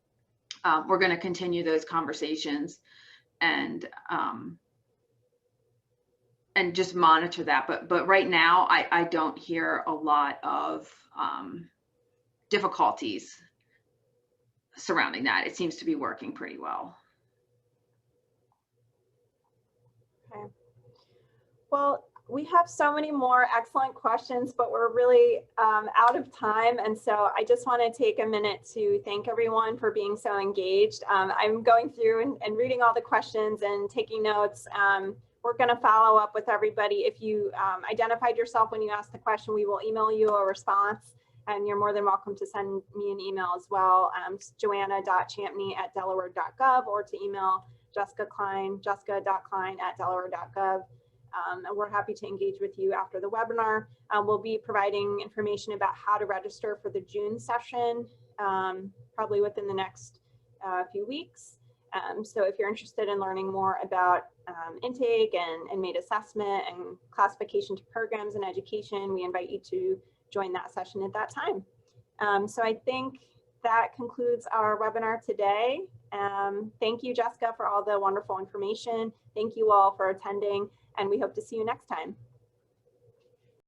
we're going to continue those conversations and just monitor that. But right now, I don't hear a lot of difficulties surrounding that. It seems to be working pretty well. Okay. Well, we have so many more excellent questions, but we're really out of time. And so I just want to take a minute to thank everyone for being so engaged. I'm going through and reading all the questions and taking notes. We're going to follow up with everybody. If you identified yourself when you asked the question, we will email you a response, and you're more than welcome to send me an email as well. Joanna.champney@delaware.gov, or to email Jessica Cline, jessica.cline@delaware.gov. And we're happy to engage with you after the webinar. We'll be providing information about how to register for the June session, probably within the next few weeks. So if you're interested in learning more about intake and inmate assessment and classification to programs and education, we invite you to join that session at that time. So I think that concludes our webinar today. Thank you, Jessica, for all the wonderful information. Thank you all for attending, and we hope to see you next time.